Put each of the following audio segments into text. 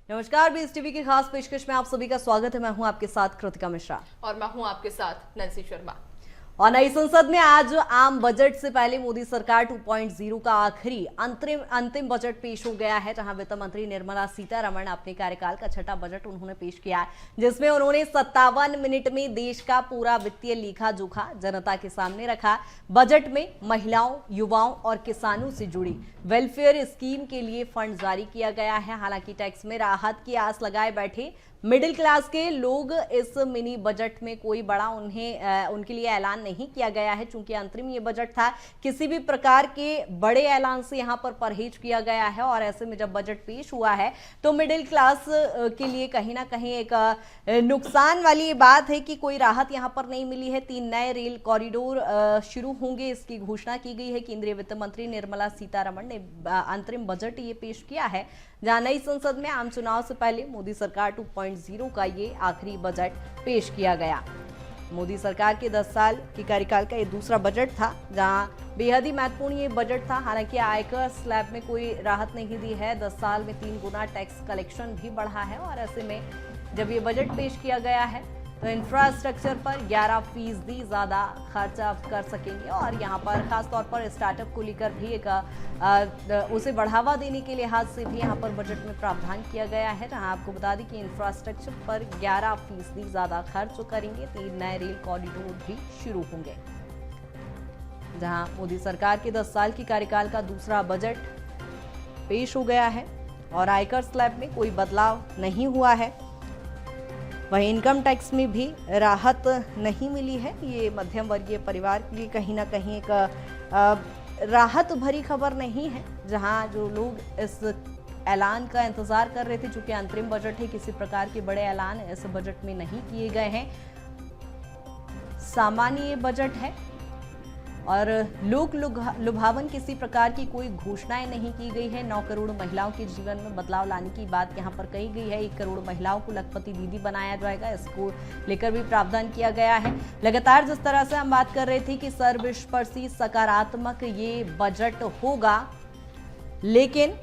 नमस्कार, BS TV की खास पेशकश में आप सभी का स्वागत है। मैं हूं आपके साथ कृतिका मिश्रा और मैं हूं आपके साथ नैन्सी शर्मा। और नई संसद में आज आम बजट से पहले मोदी सरकार 2.0 का आखिरी अंतिम बजट पेश हो गया है, जहां वित्त मंत्री निर्मला सीतारमण अपने कार्यकाल का छठा बजट उन्होंने पेश किया है, जिसमें उन्होंने 57 मिनट में देश का पूरा वित्तीय लेखा जोखा जनता के सामने रखा। बजट में महिलाओं, युवाओं और किसानों से जुड़ी वेलफेयर स्कीम के लिए फंड जारी किया गया है। हालांकि टैक्स में राहत की आस लगाए बैठे मिडिल क्लास के लोग इस मिनी बजट में कोई बड़ा उनके लिए ऐलान नहीं किया गया है। चूंकि अंतरिम ये बजट था, किसी भी प्रकार के बड़े ऐलान से यहाँ पर परहेज किया गया है। और ऐसे में जब बजट पेश हुआ है तो मिडिल क्लास के लिए कहीं ना कहीं एक नुकसान वाली बात है कि कोई राहत यहाँ पर नहीं मिली है। 3 नए रेल कॉरिडोर शुरू होंगे, इसकी घोषणा की गई है। केंद्रीय वित्त मंत्री निर्मला सीतारमण ने अंतरिम बजट ये पेश किया है, जहां नई संसद में आम चुनाव से पहले मोदी सरकार 2.0 का ये आखिरी बजट पेश किया गया। मोदी सरकार के 10 साल के कार्यकाल का ये दूसरा बजट था, जहां बेहद ही महत्वपूर्ण ये बजट था। हालांकि आयकर स्लैब में कोई राहत नहीं दी है। 10 साल में 3 गुना टैक्स कलेक्शन भी बढ़ा है। और ऐसे में जब ये बजट पेश किया गया है तो इंफ्रास्ट्रक्चर पर 11% ज्यादा खर्चा कर सकेंगे। और यहाँ पर खास तौर पर स्टार्टअप को लेकर भी उसे बढ़ावा देने के लिहाज से भी यहाँ पर बजट में प्रावधान किया गया है, जहाँ आपको बता दें कि इंफ्रास्ट्रक्चर पर 11% ज्यादा खर्च करेंगे। 3 नए रेल कॉरिडोर भी शुरू होंगे। जहाँ मोदी सरकार के 10 साल की कार्यकाल का दूसरा बजट पेश हो गया है और आयकर स्लैब में कोई बदलाव नहीं हुआ है। वहीं इनकम टैक्स में भी राहत नहीं मिली है। ये मध्यम वर्गीय परिवार के लिए कहीं ना कहीं एक राहत भरी खबर नहीं है, जहां जो लोग इस ऐलान का इंतजार कर रहे थे। चूंकि अंतरिम बजट है, किसी प्रकार के बड़े ऐलान इस बजट में नहीं किए गए हैं। सामान्य बजट है और लोक लुभावन किसी प्रकार की कोई घोषणाएं नहीं की गई है। 9 करोड़ महिलाओं के जीवन में बदलाव लाने की बात यहां पर कही गई है। 1 करोड़ महिलाओं को लखपति दीदी बनाया जाएगा, इसको लेकर भी प्रावधान किया गया है। लगातार जिस तरह से हम बात कर रहे थे कि सर्वस्पर्शी सकारात्मक ये बजट होगा, लेकिन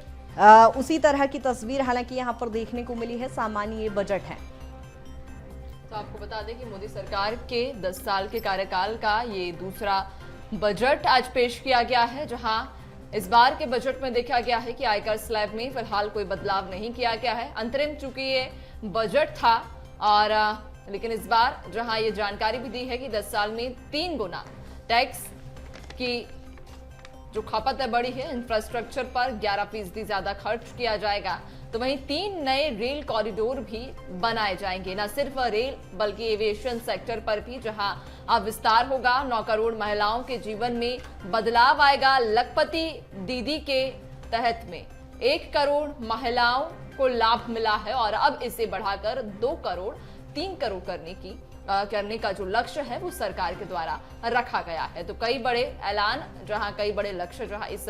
उसी तरह की तस्वीर हालांकि यहां पर देखने को मिली है। सामान्य ये बजट है। तो आपको बता दें कि मोदी सरकार के 10 साल के कार्यकाल का ये दूसरा बजट आज पेश किया गया है, जहां इस बार के बजट में देखा गया है कि आयकर स्लैब में फिलहाल कोई बदलाव नहीं किया गया है। अंतरिम चूंकि ये बजट था और लेकिन इस बार जहां ये जानकारी भी दी है कि 10 साल में 3 गुना टैक्स की जो खपत है बढ़ी है। इंफ्रास्ट्रक्चर पर 11% ज्यादा खर्च किया जाएगा। तो वहीं 3 नए रेल कॉरिडोर भी बनाए जाएंगे। न सिर्फ रेल बल्कि एविएशन सेक्टर पर भी जहां अब विस्तार होगा। 9 करोड़ महिलाओं के जीवन में बदलाव आएगा। लखपति दीदी के तहत में 1 करोड़ महिलाओं को लाभ मिला है और अब इसे बढ़ाकर 2 करोड़ 3 करोड़ करने का जो लक्ष्य है वो सरकार के द्वारा रखा गया है। तो कई बड़े ऐलान, जहां कई बड़े लक्ष्य जहां इस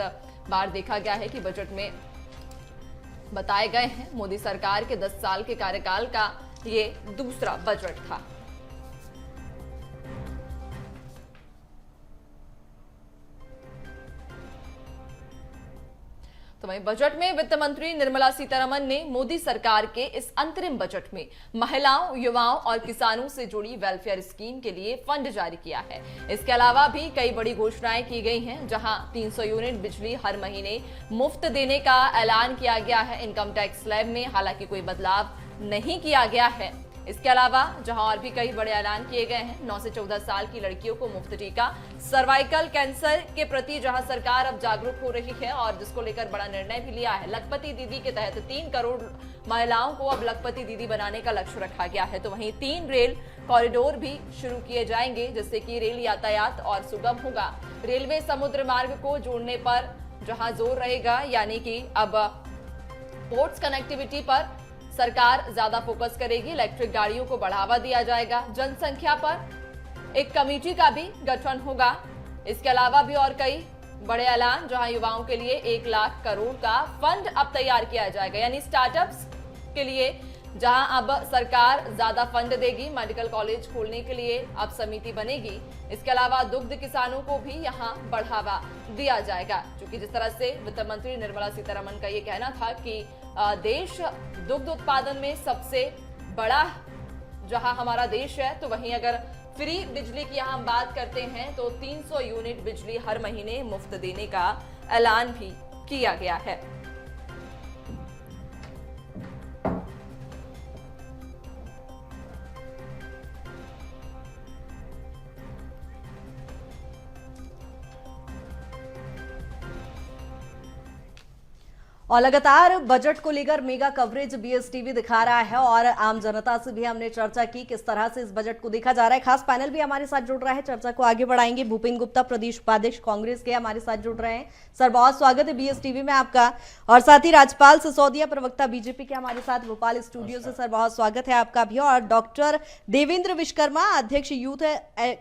बार देखा गया है कि बजट में बताए गए हैं। मोदी सरकार के 10 साल के कार्यकाल का ये दूसरा बजट था। तो वहीं बजट में वित्त मंत्री निर्मला सीतारमण ने मोदी सरकार के इस अंतरिम बजट में महिलाओं, युवाओं और किसानों से जुड़ी वेलफेयर स्कीम के लिए फंड जारी किया है। इसके अलावा भी कई बड़ी घोषणाएं की गई हैं, जहां 300 यूनिट बिजली हर महीने मुफ्त देने का ऐलान किया गया है। इनकम टैक्स स्लैब में हालांकि कोई बदलाव नहीं किया गया है। इसके अलावा जहां और भी कई बड़े ऐलान किए गए हैं। 9 से 14 साल की लड़कियों को मुफ्त टीका, सर्वाइकल कैंसर के प्रति जहां सरकार अब जागरूक हो रही है और जिसको लेकर बड़ा निर्णय भी लिया है। लखपति दीदी के तहत 3 करोड़ महिलाओं को अब लखपति दीदी बनाने का लक्ष्य रखा गया है। तो वहीं 3 रेल कॉरिडोर भी शुरू किए जाएंगे, जिससे कि रेल यातायात और सुगम होगा। रेलवे समुद्र मार्ग को जोड़ने पर जहां जोर रहेगा, यानी कि अब पोर्ट्स कनेक्टिविटी पर सरकार ज्यादा फोकस करेगी। इलेक्ट्रिक गाड़ियों को बढ़ावा दिया जाएगा। जनसंख्या पर एक कमेटी का भी गठन होगा। इसके अलावा भी और कई बड़े ऐलान, जहां युवाओं के लिए 1 लाख करोड़ का फंड अब तैयार किया जाएगा, यानी स्टार्टअप्स के लिए जहां अब सरकार ज्यादा फंड देगी। मेडिकल कॉलेज खोलने के लिए अब समिति बनेगी। इसके अलावा दुग्ध किसानों को भी यहां बढ़ावा दिया जाएगा, क्योंकि जिस तरह से वित्त मंत्री निर्मला सीतारमण का ये कहना था कि देश दुग्ध उत्पादन में सबसे बड़ा जहां हमारा देश है, तो वहीं अगर फ्री बिजली की हम बात करते हैं तो 300 यूनिट बिजली हर महीने मुफ्त देने का ऐलान भी किया गया है। और लगातार बजट को लेकर मेगा कवरेज बीएसटीवी दिखा रहा है और आम जनता से भी हमने चर्चा की किस तरह से इस बजट को देखा जा रहा है। खास पैनल भी हमारे साथ जुड़ रहा है, चर्चा को आगे बढ़ाएंगे। भूपेन गुप्ता प्रदेश उपाध्यक्ष कांग्रेस के हमारे साथ जुड़ रहे हैं। सर, बहुत स्वागत है बीएसटीवी में आपका। और साथ ही राजपाल सिसोदिया प्रवक्ता बीजेपी के हमारे साथ भोपाल स्टूडियो से, सर बहुत स्वागत है आपका भी। और डॉक्टर देवेंद्र विश्वकर्मा अध्यक्ष यूथ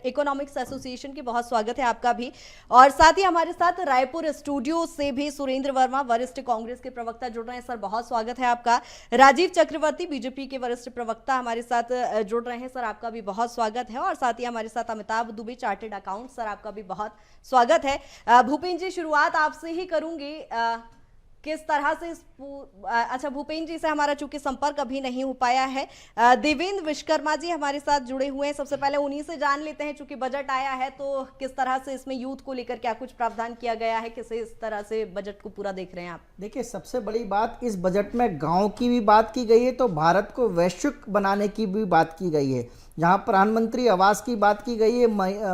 इकोनॉमिक्स एसोसिएशन के, बहुत स्वागत है आपका भी। और साथ ही हमारे साथ रायपुर स्टूडियो से भी सुरेंद्र वर्मा वरिष्ठ कांग्रेस के प्रवक्ता जुड़ रहे हैं, सर बहुत स्वागत है आपका। राजीव चक्रवर्ती बीजेपी के वरिष्ठ प्रवक्ता हमारे साथ जुड़ रहे हैं, सर आपका भी बहुत स्वागत है। और साथ ही हमारे साथ Amitabh Dubey chartered account, sir आपका भी बहुत स्वागत है। भूपेन जी, शुरुआत आपसे ही करूंगी। किस तरह से अच्छा, भूपेन जी से हमारा चूंकि संपर्क अभी नहीं हो पाया है, देवेंद्र विश्वकर्मा जी हमारे साथ जुड़े हुए हैं। सबसे पहले उन्हीं से जान लेते हैं, चूंकि बजट आया है तो किस तरह से इसमें यूथ को लेकर क्या कुछ प्रावधान किया गया है, किस तरह से बजट को पूरा देख रहे हैं आप? देखिए, सबसे बड़ी बात इस बजट में गांव की भी बात की गई है, तो भारत को वैश्विक बनाने की भी बात की गई है। जहां प्रधानमंत्री आवास की बात की गई है,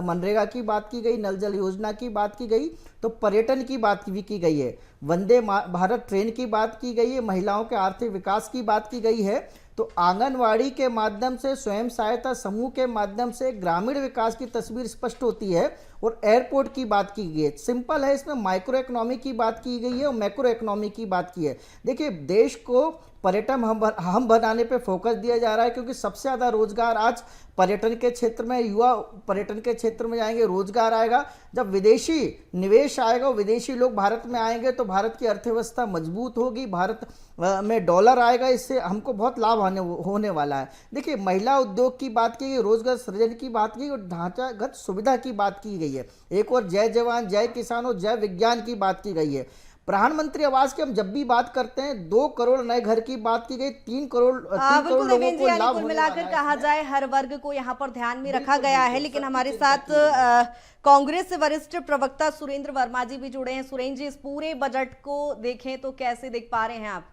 मनरेगा की बात की गई, नल जल योजना की बात की गई, तो पर्यटन की बात भी की गई है, वंदे भारत ट्रेन की बात की गई है, महिलाओं के आर्थिक विकास की बात की गई है। तो आंगनवाड़ी के माध्यम से, स्वयं सहायता समूह के माध्यम से ग्रामीण विकास की तस्वीर स्पष्ट होती है। और एयरपोर्ट की बात की गई है, सिंपल है, इसमें माइक्रो इकोनॉमी की बात की गई है और मैक्रो इकोनॉमी की बात की है। देखिए, देश को पर्यटन हम बनाने पे फोकस दिया जा रहा है, क्योंकि सबसे ज़्यादा रोजगार आज पर्यटन के क्षेत्र में, युवा पर्यटन के क्षेत्र में जाएंगे, रोजगार आएगा। जब विदेशी निवेश आएगा, विदेशी लोग भारत में आएंगे तो भारत की अर्थव्यवस्था मजबूत होगी, भारत में डॉलर आएगा, इससे हमको बहुत लाभ होने वाला है। देखिए, महिला उद्योग की बात की गई, रोजगार सृजन की बात की और ढांचागत सुविधा की बात की गई है। एक और जय जवान जय किसान और जय विज्ञान की बात की गई है। प्रधानमंत्री आवास की हम जब भी बात करते हैं, 2 करोड़ नए घर की बात की गई, 3 करोड़ लोगों को लाभ होने वाला है। कहा जाए हर वर्ग को यहाँ पर ध्यान में रखा गया है। लेकिन हमारे साथ कांग्रेस से वरिष्ठ प्रवक्ता सुरेंद्र वर्मा जी भी जुड़े हैं। सुरेंद्र जी, इस पूरे बजट को देखें तो कैसे देख पा रहे हैं आप?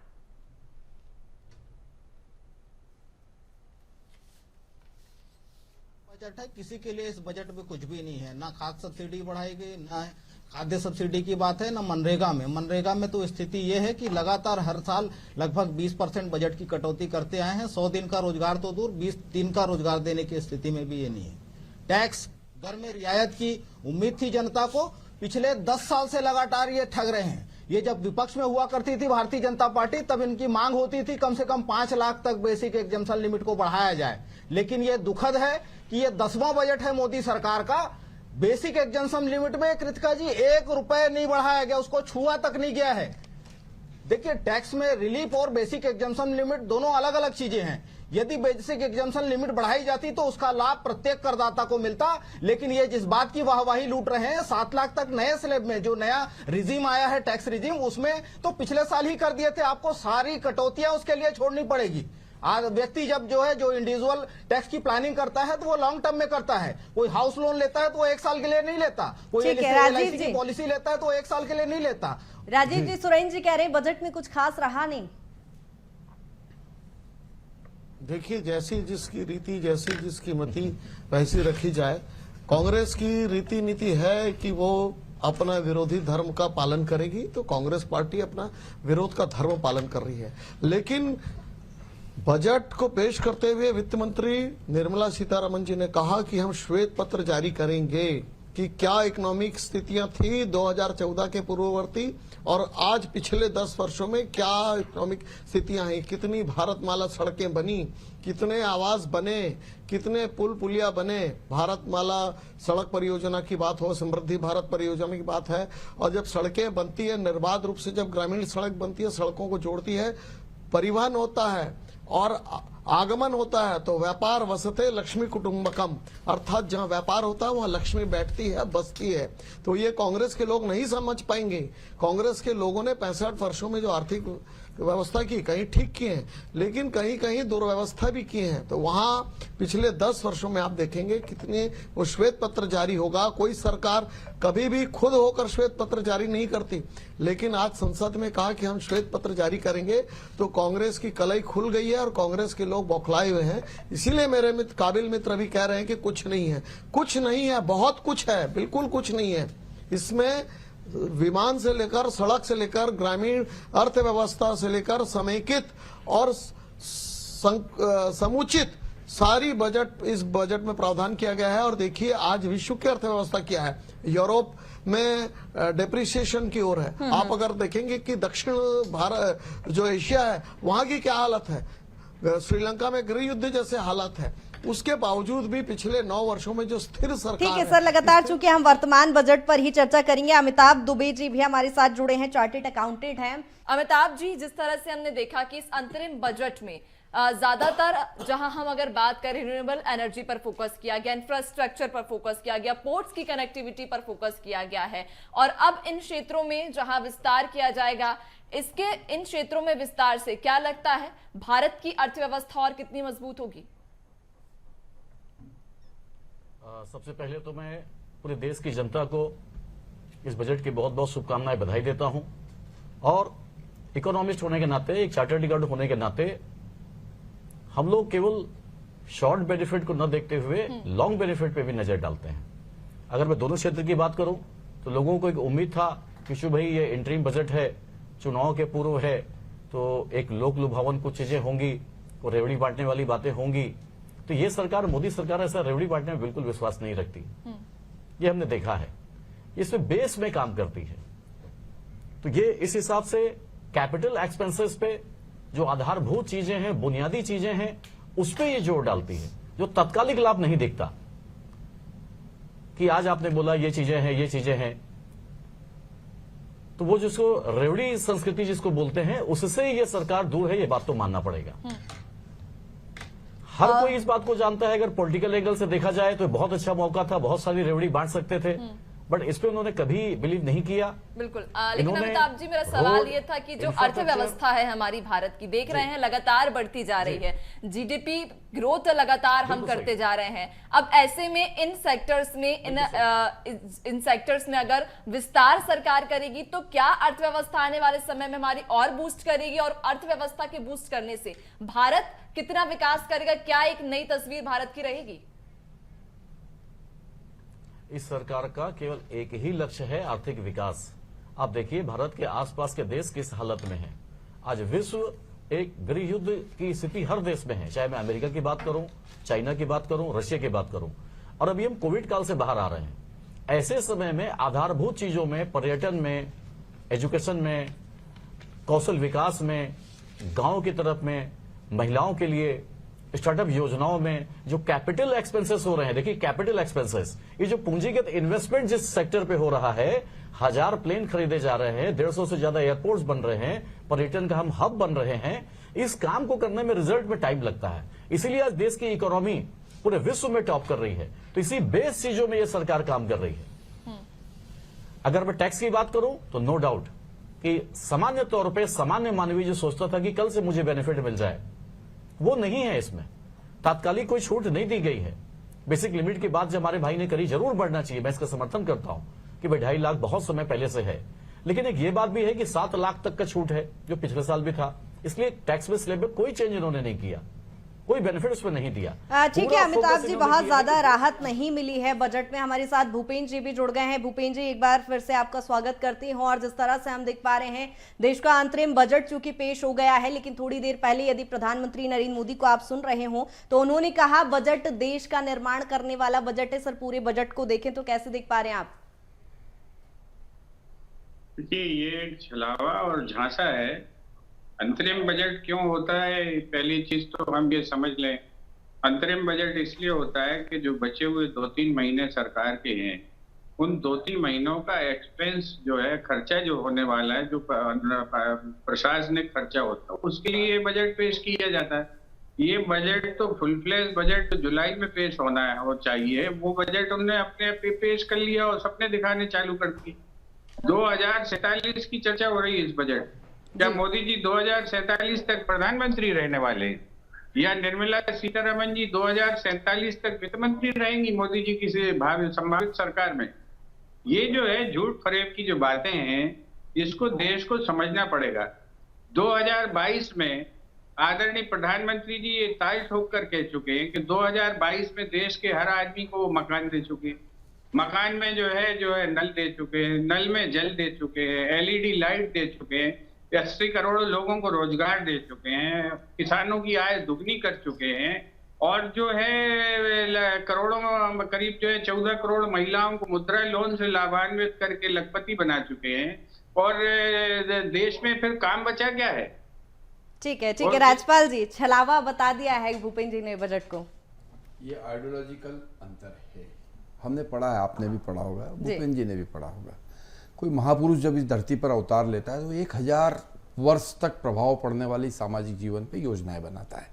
बजट है, किसी के लिए इस बजट में कुछ भी नहीं है। ना खाद्य सब्सिडी बढ़ाई गई, ना खाद्य सब्सिडी की बात है, ना मनरेगा में तो स्थिति ये है कि लगातार हर साल लगभग 20% बजट की कटौती करते आए हैं। 100 दिन का रोजगार तो दूर, 20 दिन का रोजगार देने की स्थिति में भी ये नहीं है। टैक्स दर में रियायत की उम्मीद थी जनता को, पिछले 10 साल से लगातार ये ठग रहे हैं। ये जब विपक्ष में हुआ करती थी भारतीय जनता पार्टी, तब इनकी मांग होती थी कम से कम 5 लाख तक बेसिक एग्जम्पशन लिमिट को बढ़ाया जाए। लेकिन ये दुखद है कि ये 10वां बजट है मोदी सरकार का, बेसिक एग्जम्पशन लिमिट में कृतिका जी 1 रुपए नहीं बढ़ाया गया, उसको छुआ तक नहीं गया है। देखिए, टैक्स में रिलीफ और बेसिक एग्जम्पशन लिमिट दोनों अलग अलग चीजें हैं। यदि बेसिक एग्जम्पशन लिमिट बढ़ाई जाती तो उसका लाभ प्रत्येक करदाता को मिलता। लेकिन ये जिस बात की वाहवाही लूट रहे हैं, 7 लाख तक नए स्लैब में जो नया रिजीम आया है, टैक्स रिजीम, उसमें तो पिछले साल ही कर दिए थे। आपको सारी कटौतियां उसके लिए छोड़नी पड़ेगी। आज व्यक्ति जब जो है, जो इंडिविजुअल टैक्स की प्लानिंग करता है तो वो लॉन्ग टर्म में करता है। कोई हाउस लोन लेता है तो वो 1 साल के लिए नहीं लेता, कोई LIC की पॉलिसी लेता है तो 1 साल के लिए नहीं लेता। राजीव जी, सुरेंद्र जी कह रहे हैं बजट में कुछ खास रहा नहीं। देखिए, जैसी जिसकी रीति, जैसी जिसकी मति, वैसी रखी जाए। कांग्रेस की रीति नीति है कि वो अपना विरोधी धर्म का पालन करेगी, तो कांग्रेस पार्टी अपना विरोध का धर्म पालन कर रही है। लेकिन बजट को पेश करते हुए वित्त मंत्री निर्मला सीतारमण जी ने कहा कि हम श्वेत पत्र जारी करेंगे कि क्या इकोनॉमिक स्थितियां थी 2014 के पूर्ववर्ती और आज पिछले 10 वर्षों में क्या इकोनॉमिक स्थितियां हैं, कितनी भारतमाला सड़कें बनी, कितने आवास बने, कितने पुल पुलिया बने। भारतमाला सड़क परियोजना की बात हो, समृद्धि भारत परियोजना की बात है, और जब सड़कें बनती है निर्बाध रूप से, जब ग्रामीण सड़क बनती है, सड़कों को जोड़ती है, परिवहन होता है और आगमन होता है, तो व्यापार वसते लक्ष्मी कुटुंबकम, अर्थात जहां व्यापार होता है वहां लक्ष्मी बैठती है, बसती है। तो ये कांग्रेस के लोग नहीं समझ पाएंगे। कांग्रेस के लोगों ने 65 वर्षों में जो आर्थिक व्यवस्था की, कहीं ठीक किए हैं, लेकिन कहीं कहीं दुर्व्यवस्था भी किए हैं। तो वहां पिछले 10 वर्षों में आप देखेंगे कितने वो श्वेत पत्र जारी होगा। कोई सरकार कभी भी खुद होकर श्वेत पत्र जारी नहीं करती, लेकिन आज संसद में कहा कि हम श्वेत पत्र जारी करेंगे, तो कांग्रेस की कलई खुल गई है और कांग्रेस के लोग बौखलाए हुए हैं। इसीलिए मेरे मित्र, काबिल मित्र भी कह रहे हैं कि कुछ नहीं है। कुछ नहीं है, बहुत कुछ है, बिल्कुल कुछ नहीं है। इसमें विमान से लेकर, सड़क से लेकर, ग्रामीण अर्थव्यवस्था से लेकर समेकित और समुचित सारी बजट, इस बजट में प्रावधान किया गया है। और देखिए आज विश्व की अर्थव्यवस्था क्या है, यूरोप में डेप्रिसिएशन की ओर है। आप अगर देखेंगे कि दक्षिण भारत जो एशिया है वहां की क्या हालत है, श्रीलंका में गृह युद्ध जैसे हालात है, उसके बावजूद भी पिछले 9 वर्षों में जो स्थिर सरकार ठीक है सर, लगातार चूंकि हम वर्तमान बजट पर ही चर्चा करेंगे, अमिताभ दुबे जी भी हमारे साथ जुड़े हैं, चार्टेड अकाउंटेंट हैं। अमिताभ जी, जिस तरह से हमने देखा कि इस अंतरिम बजट में ज्यादातर जहां हम अगर बात करें रिन्यूएबल एनर्जी पर फोकस किया गया, इंफ्रास्ट्रक्चर पर फोकस किया गया, पोर्ट्स की कनेक्टिविटी पर फोकस किया गया है, और अब इन क्षेत्रों में जहां विस्तार किया जाएगा, इसके इन क्षेत्रों में विस्तार से क्या लगता है भारत की अर्थव्यवस्था और कितनी मजबूत होगी? सबसे पहले तो मैं पूरे देश की जनता को इस बजट की बहुत बहुत शुभकामनाएं, बधाई देता हूं। और इकोनॉमिस्ट होने के नाते, एक चार्टर्ड अकाउंटेंट होने के नाते, हम लोग केवल शॉर्ट बेनिफिट को न देखते हुए लॉन्ग बेनिफिट पे भी नजर डालते हैं। अगर मैं दोनों क्षेत्र की बात करूं तो लोगों को एक उम्मीद था कि शु भाई ये इंटरिम बजट है, चुनाव के पूर्व है, तो एक लोक लुभावन कुछ चीजें होंगी और रेवड़ी बांटने वाली बातें होंगी। तो ये सरकार, मोदी सरकार, ऐसा रेवड़ी बांटने में बिल्कुल विश्वास नहीं रखती। ये हमने देखा है, इसमें बेस में काम करती है। तो ये इस हिसाब से कैपिटल एक्सपेंसेस पे जो आधारभूत चीजें हैं, बुनियादी चीजें हैं, उस पे ये जोर डालती है, जो तत्कालिक लाभ नहीं दिखता कि आज आपने बोला ये चीजें हैं, ये चीजें हैं। तो वो जिसको रेवड़ी संस्कृति जिसको बोलते हैं, उससे ये सरकार दूर है, ये बात तो मानना पड़ेगा। हर कोई इस बात को जानता है, अगर पॉलिटिकल एंगल से देखा जाए तो बहुत अच्छा मौका था, बहुत सारी रेवड़ी बांट सकते थे, बट इस पे उन्होंने कभी बिलीव नहीं किया। बिल्कुल। लेकिन अमिताभ जी, मेरा सवाल ये था कि जो अर्थव्यवस्था है हमारी भारत की, देख रहे हैं लगातार बढ़ती जा रही है, जीडीपी ग्रोथ लगातार हम करते जा रहे हैं। अब ऐसे में इन सेक्टर्स में अगर विस्तार सरकार करेगी तो क्या अर्थव्यवस्था आने वाले समय में हमारी और बूस्ट करेगी? और अर्थव्यवस्था के बूस्ट करने से भारत कितना विकास करेगा? क्या एक नई तस्वीर भारत की रहेगी? इस सरकार का केवल एक ही लक्ष्य है, आर्थिक विकास। आप देखिए भारत के आसपास के देश किस हालत में हैं। आज विश्व एक गृह युद्ध की स्थिति हर देश में है, चाहे मैं अमेरिका की बात करूं, चाइना की बात करूं, रशिया की बात करूं, और अभी हम कोविड काल से बाहर आ रहे हैं। ऐसे समय में आधारभूत चीजों में, पर्यटन में, एजुकेशन में, कौशल विकास में, गांव की तरफ में, महिलाओं के लिए स्टार्टअप योजनाओं में जो कैपिटल एक्सपेंसेस हो रहे हैं, देखिए कैपिटल एक्सपेंसेस, ये जो पूंजीगत इन्वेस्टमेंट जिस सेक्टर पे हो रहा है, 1000 प्लेन खरीदे जा रहे हैं, 150 से ज्यादा एयरपोर्ट्स बन रहे हैं, पर्यटन का हम हब बन रहे हैं। इस काम को करने में रिजल्ट में टाइम लगता है, इसीलिए आज देश की इकोनॉमी पूरे विश्व में टॉप कर रही है। तो इसी बेस चीजों में यह सरकार काम कर रही है। अगर मैं टैक्स की बात करूं तो नो डाउट कि सामान्य तौर पर सामान्य मानवीय जो सोचता था कि कल से मुझे बेनिफिट मिल जाए, वो नहीं है। इसमें तात्कालिक कोई छूट नहीं दी गई है। बेसिक लिमिट की बात जो हमारे भाई ने करी, जरूर बढ़ना चाहिए, मैं इसका समर्थन करता हूं कि भाई 2.5 लाख बहुत समय पहले से है, लेकिन एक ये बात भी है कि 7 लाख तक का छूट है जो पिछले साल भी था, इसलिए टैक्स में स्लैब में कोई चेंज इन्होंने नहीं किया, कोई बेनिफिट उसमें नहीं दिया। ठीक है अमिताभ जी, बहुत ज्यादा राहत नहीं मिली है बजट में। हमारे साथ भूपेंद्र जी भी जुड़ गए हैं। भूपेंद्र जी, एक बार फिर से आपका स्वागत करती हूं। और जिस तरह से हम देख पा रहे हैं, देश का अंतरिम बजट चूंकि पेश हो गया है, लेकिन थोड़ी देर पहले यदि प्रधानमंत्री नरेंद्र मोदी को आप सुन रहे हो तो उन्होंने कहा बजट देश का निर्माण करने वाला बजट है। सर, पूरे बजट को देखें तो कैसे देख पा रहे हैं आप? देखिए, ये एक छलावा और झांसा है। अंतरिम बजट क्यों होता है, पहली चीज तो हम ये समझ लें। अंतरिम बजट इसलिए होता है कि जो बचे हुए 2-3 महीने सरकार के हैं, उन 2-3 महीनों का एक्सपेंस जो है, खर्चा जो होने वाला है, जो प्रशासनिक खर्चा होता है, उसके लिए बजट पेश किया जाता है। ये बजट तो फुल फ्लेज बजट जुलाई में पेश होना है और चाहिए, वो बजट उन्होंने अपने पेश कर लिया और सपने दिखाने चालू कर दिए। 2047 की चर्चा हो रही है इस बजट। क्या मोदी जी 2047 तक प्रधानमंत्री रहने वाले हैं? या निर्मला सीतारमण जी 2047 तक वित्त मंत्री रहेंगी मोदी जी की संभावित सरकार में? ये जो है झूठ फरेब की जो बातें हैं, इसको देश को समझना पड़ेगा। 2022 में आदरणीय प्रधानमंत्री जी ये ताल ठोक कर कह चुके हैं कि 2022 में देश के हर आदमी को वो मकान दे चुके हैं। मकान में जो है नल दे चुके हैं, नल में जल दे चुके हैं, एलईडी लाइट दे चुके हैं, 80 करोड़ लोगों को रोजगार दे चुके हैं, किसानों की आय दुगनी कर चुके हैं, और जो है करोड़ों करीब जो है 14 करोड़ महिलाओं को मुद्रा लोन से लाभान्वित करके लखपति बना चुके हैं। और देश में फिर काम बचा क्या है? ठीक है राजपाल जी, छलावा बता दिया है भूपेंद्र जी ने बजट को। ये आइडियोलॉजिकल अंतर है, हमने पढ़ा है, आपने भी पढ़ा होगा, भूपेंद्र जी ने भी पढ़ा होगा। कोई महापुरुष जब इस धरती पर अवतार लेता है तो 1000 वर्ष तक प्रभाव पड़ने वाली सामाजिक जीवन पे योजनाएं बनाता है।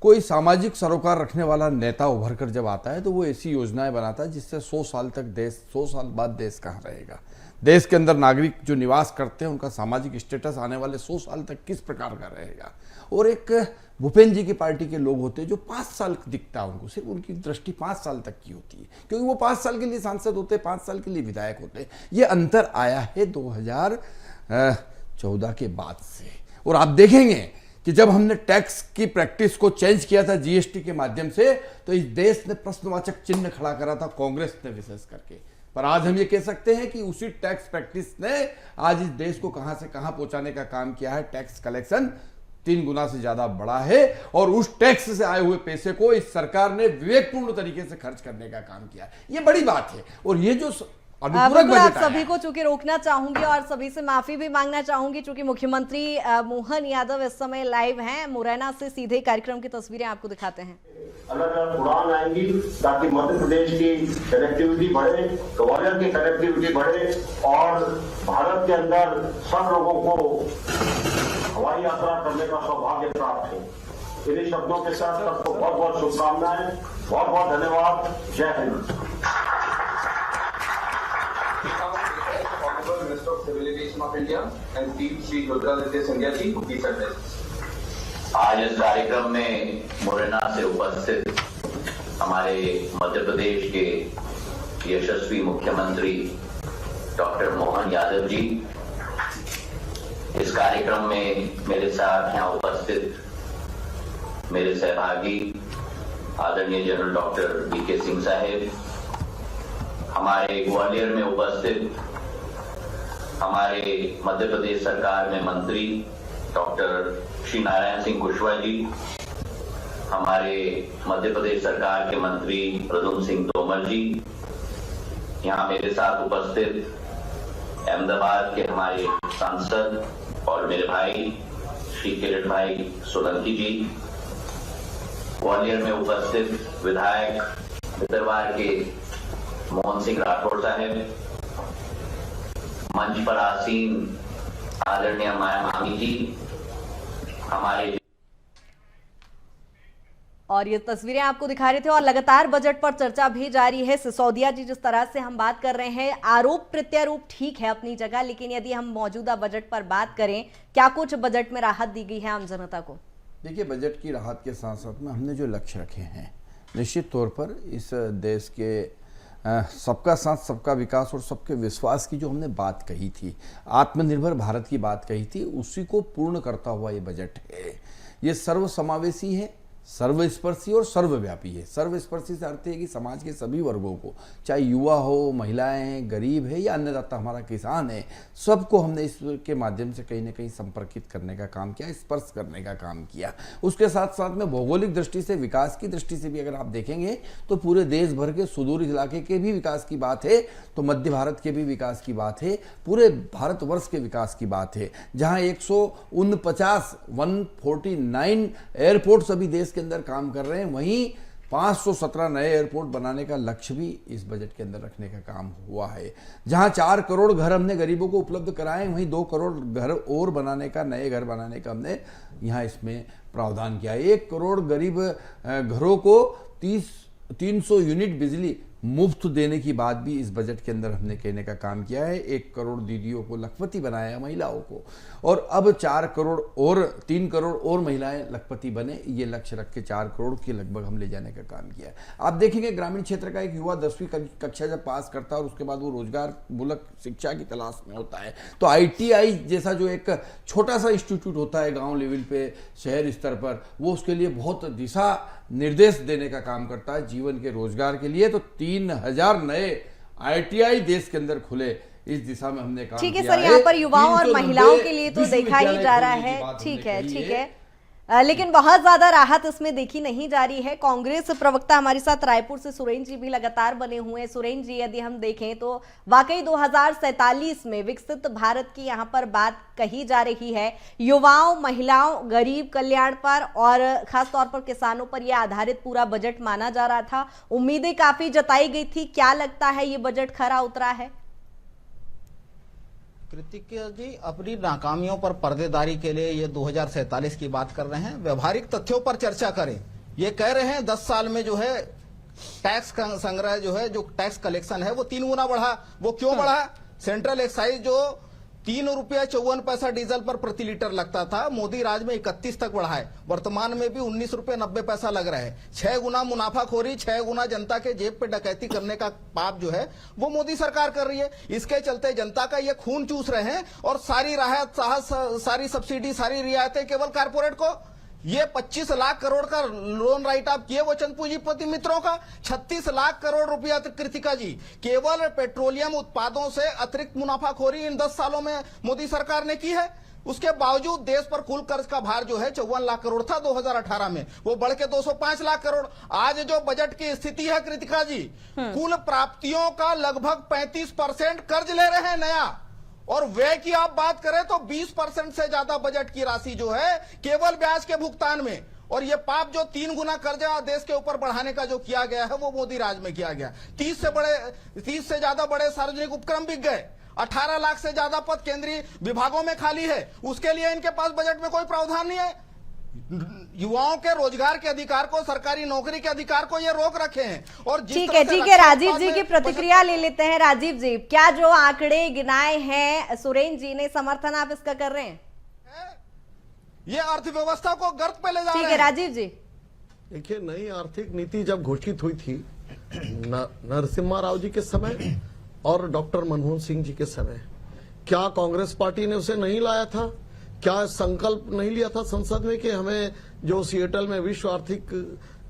कोई सामाजिक सरोकार रखने वाला नेता उभर कर जब आता है तो वो ऐसी योजनाएं बनाता है जिससे 100 साल तक देश, 100 साल बाद देश कहाँ रहेगा, देश के अंदर नागरिक जो निवास करते हैं उनका सामाजिक स्टेटस आने वाले 100 साल तक किस प्रकार का रहेगा। और एक भूपेंद्र जी की पार्टी के लोग होते हैं जो 5 साल दिखता है उनको, सिर्फ उनकी दृष्टि 5 साल तक की होती है, क्योंकि वो 5 साल के लिए सांसद होते हैं, 5 साल के लिए विधायक होते हैं। ये अंतर आया है 2014 के बाद से। और आप देखेंगे कि जब हमने टैक्स की प्रैक्टिस को चेंज किया था जीएसटी के माध्यम से, तो इस देश ने प्रश्नवाचक चिन्ह खड़ा करा था, कांग्रेस ने विशेष करके। पर आज हम ये कह सकते हैं कि उसी टैक्स प्रैक्टिस ने आज इस देश को कहां से कहां पहुंचाने का काम किया है। टैक्स कलेक्शन 3 गुना से ज्यादा बढ़ा है और उस टैक्स से आए हुए पैसे को इस सरकार ने विवेकपूर्ण तरीके से खर्च करने का काम किया। ये बड़ी बात है। और ये जो अनुपूरक बजट आप सभी को चूंकि रोकना चाहूंगी और सभी से माफी भी मांगना चाहूंगी, चूंकि मुख्यमंत्री मोहन यादव इस समय लाइव हैं। मुरैना से सीधे कार्यक्रम की तस्वीरें आपको दिखाते हैं। अलग अलग उड़ान आएंगी ताकि मध्य प्रदेश की कनेक्टिविटी बढ़े, ग्वालियर की कनेक्टिविटी बढ़े और भारत के अंदर सब लोगों को हवाई यात्रा करने का सौभाग्य प्राप्त हो। इन्हीं शब्दों के साथ सबको बहुत बहुत शुभकामनाएं, बहुत बहुत धन्यवाद। जय Hind. Minister of Civil Aviation of India and Shri Rudraaditya Scindia ji, please address. आज इस कार्यक्रम में मुरैना से उपस्थित हमारे मध्य प्रदेश के यशस्वी मुख्यमंत्री डॉक्टर मोहन यादव जी, इस कार्यक्रम में मेरे साथ यहाँ उपस्थित मेरे सहभागी आदरणीय जनरल डॉक्टर बीके सिंह साहेब, हमारे ग्वालियर में उपस्थित हमारे मध्य प्रदेश सरकार में मंत्री डॉक्टर श्री नारायण सिंह कुशवाहा जी, हमारे मध्य प्रदेश सरकार के मंत्री प्रद्युम्न सिंह तोमर जी, यहाँ मेरे साथ उपस्थित अहमदाबाद के हमारे सांसद और मेरे भाई श्री किरण भाई सोलंकी जी, ग्वालियर में उपस्थित विधायक भितरवार के मोहन सिंह राठौड़ साहब, मंच पर आसीन आदरणीय माया मामी जी, हमारे। और ये तस्वीरें आपको दिखा रहे थे। और लगातार बजट पर चर्चा भी जारी है। सिसोदिया जी, जिस तरह से हम बात कर रहे हैं, आरोप प्रत्यारोप ठीक है अपनी जगह, लेकिन यदि हम मौजूदा बजट पर बात करें, क्या कुछ बजट में राहत दी गई है आम जनता को? देखिए, बजट की राहत के साथ साथ में हमने जो लक्ष्य रखे हैं, निश्चित तौर पर इस देश के सबका साथ सबका विकास और सबके विश्वास की जो हमने बात कही थी, आत्मनिर्भर भारत की बात कही थी, उसी को पूर्ण करता हुआ ये बजट है। ये सर्वसमावेशी है, सर्वस्पर्शी और सर्वव्यापी है। सर्वस्पर्शी से अर्थ है कि समाज के सभी वर्गों को, चाहे युवा हो, महिलाएं हैं, गरीब है या अन्नदाता हमारा किसान है, सबको हमने इसके माध्यम से कहीं ना कहीं संपर्कित करने का काम किया, स्पर्श करने का काम किया। उसके साथ साथ में भौगोलिक दृष्टि से, विकास की दृष्टि से भी अगर आप देखेंगे तो पूरे देश भर के सुदूर इलाके के भी विकास की बात है, तो मध्य भारत के भी विकास की बात है, पूरे भारतवर्ष के विकास की बात है। जहाँ 149 एयरपोर्ट्स अभी देश के अंदर काम कर रहे हैं, वहीं 517 नए एयरपोर्ट बनाने का लक्ष्य भी इस बजट के अंदर रखने का काम हुआ है। जहां 4 करोड़ घर हमने गरीबों को उपलब्ध कराए, वहीं 2 करोड़ घर और बनाने का, नए घर बनाने का हमने यहां इसमें प्रावधान किया है। 1 करोड़ गरीब घरों को 300 यूनिट बिजली मुफ्त देने की बात भी इस बजट के अंदर हमने कहने का काम किया है। 1 करोड़ दीदियों को लखपति बनाया महिलाओं को, और अब 4 करोड़ और 3 करोड़ और महिलाएं लखपति बने, ये लक्ष्य रख के 4 करोड़ के लगभग हम ले जाने का काम किया है। आप देखेंगे ग्रामीण क्षेत्र का एक युवा 10वीं कक्षा जब पास करता है और उसके बाद वो रोजगार मूलक शिक्षा की तलाश में होता है, तो ITI जैसा जो एक छोटा सा इंस्टीट्यूट होता है गांव लेवल पे, शहर स्तर पर, वो उसके लिए बहुत दिशा निर्देश देने का काम करता है जीवन के रोजगार के लिए। तो 3000 नए ITI देश के अंदर खुले, इस दिशा में हमने काम किया है। ठीक है सर, यहाँ पर युवाओं और महिलाओं के लिए तो देखा ही जा रहा है, ठीक है, लेकिन बहुत ज्यादा राहत इसमें देखी नहीं जा रही है। कांग्रेस प्रवक्ता हमारे साथ रायपुर से सुरेंद्र जी भी लगातार बने हुए हैं। सुरेंद्र जी, यदि हम देखें तो वाकई 2047 में विकसित भारत की यहाँ पर बात कही जा रही है। युवाओं, महिलाओं, गरीब कल्याण पर और खासतौर पर किसानों पर यह आधारित पूरा बजट माना जा रहा था। उम्मीदें काफी जताई गई थी। क्या लगता है ये बजट खरा उतरा है? कृतिका जी अपनी नाकामियों पर पर्देदारी के लिए ये 2047 की बात कर रहे हैं। व्यवहारिक तथ्यों पर चर्चा करें। ये कह रहे हैं 10 साल में जो है टैक्स संग्रह जो है, जो टैक्स कलेक्शन है वो 3 गुना बढ़ा। वो क्यों बढ़ा? सेंट्रल एक्साइज जो 3.54 डीजल पर प्रति लीटर लगता था, मोदी राज में 31 तक बढ़ा है। वर्तमान में भी 19.90 रुपए लग रहा है। 6 गुना मुनाफाखोरी, 6 गुना जनता के जेब पे डकैती करने का पाप जो है वो मोदी सरकार कर रही है। इसके चलते जनता का ये खून चूस रहे हैं और सारी राहत, सारी सब्सिडी, सारी रियायतें केवल कारपोरेट को। ये 25 लाख करोड़ का लोन राइट ऑफ किए वो चंद पूंजीपति मित्रों का। 36 लाख करोड़ रुपया कृतिका जी केवल पेट्रोलियम उत्पादों से अतिरिक्त मुनाफाखोरी इन 10 सालों में मोदी सरकार ने की है। उसके बावजूद देश पर कुल कर्ज का भार जो है 54 लाख करोड़ था 2018 में, वो बढ़ के 205 लाख करोड़। आज जो बजट की स्थिति है कृतिका जी, कुल प्राप्तियों का लगभग 35% कर्ज ले रहे हैं नया, और व्यय की आप बात करें तो 20% से ज्यादा बजट की राशि जो है केवल ब्याज के भुगतान में। और ये पाप जो 3 गुना कर्जा देश के ऊपर बढ़ाने का जो किया गया है वो मोदी राज में किया गया। 30 से ज्यादा बड़े सार्वजनिक उपक्रम बिक गए। 18 लाख से ज्यादा पद केंद्रीय विभागों में खाली है, उसके लिए इनके पास बजट में कोई प्रावधान नहीं है। युवाओं के रोजगार के अधिकार को, सरकारी नौकरी के अधिकार को ये रोक रखे हैं। और ठीक है, राजीव जी की प्रतिक्रिया ले लेते हैं। राजीव जी, क्या जो आंकड़े गिनाए हैं सुरेंद्र जी ने, समर्थन आप इसका कर रहे हैं? ये अर्थव्यवस्था को गर्त पे ले जा रहे हैं। ठीक है राजीव जी। देखिए, नई आर्थिक नीति जब घोषित हुई थी नरसिम्हा राव जी के समय और डॉक्टर मनमोहन सिंह जी के समय, क्या कांग्रेस पार्टी ने उसे नहीं लाया था? क्या संकल्प नहीं लिया था संसद में कि हमें जो सिएटल में विश्व आर्थिक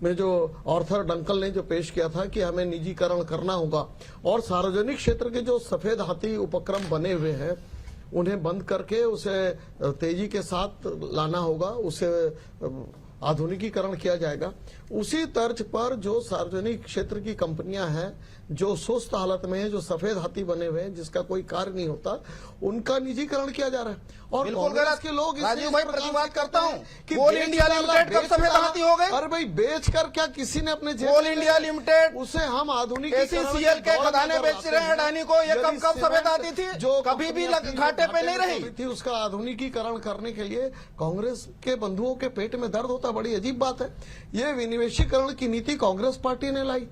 में जो आर्थर डंकल ने जो पेश किया था कि हमें निजीकरण करना होगा और सार्वजनिक क्षेत्र के जो सफेद हाथी उपक्रम बने हुए हैं उन्हें बंद करके उसे तेजी के साथ लाना होगा, उसे आधुनिकीकरण किया जाएगा। उसी तर्ज पर जो सार्वजनिक क्षेत्र की कंपनियां हैं जो सुस्त हालत में है, जो सफेद हाथी बने हुए हैं, जिसका कोई कार्य नहीं होता, उनका निजीकरण किया जा रहा है। और कांग्रेस के लोग राजीव भाई प्रतिवाद करता हूं कि कोल इंडिया लिमिटेड कब सफेद हाथी हो गए? अरे भाई, बेच कर क्या किसी ने अपने कोल इंडिया लिमिटेड उसे हम आधुनिक ACCL के खदाने बेच रहे हैं अडानी को, ये कब सफेद हाथी थी? जो कभी भी घाटे पे नहीं रही थी। उसका आधुनिकीकरण करने के लिए कांग्रेस के बंधुओं के पेट में दर्द होता। बड़ी अजीब बात है। ये विनिवेशीकरण की नीति कांग्रेस पार्टी ने लाई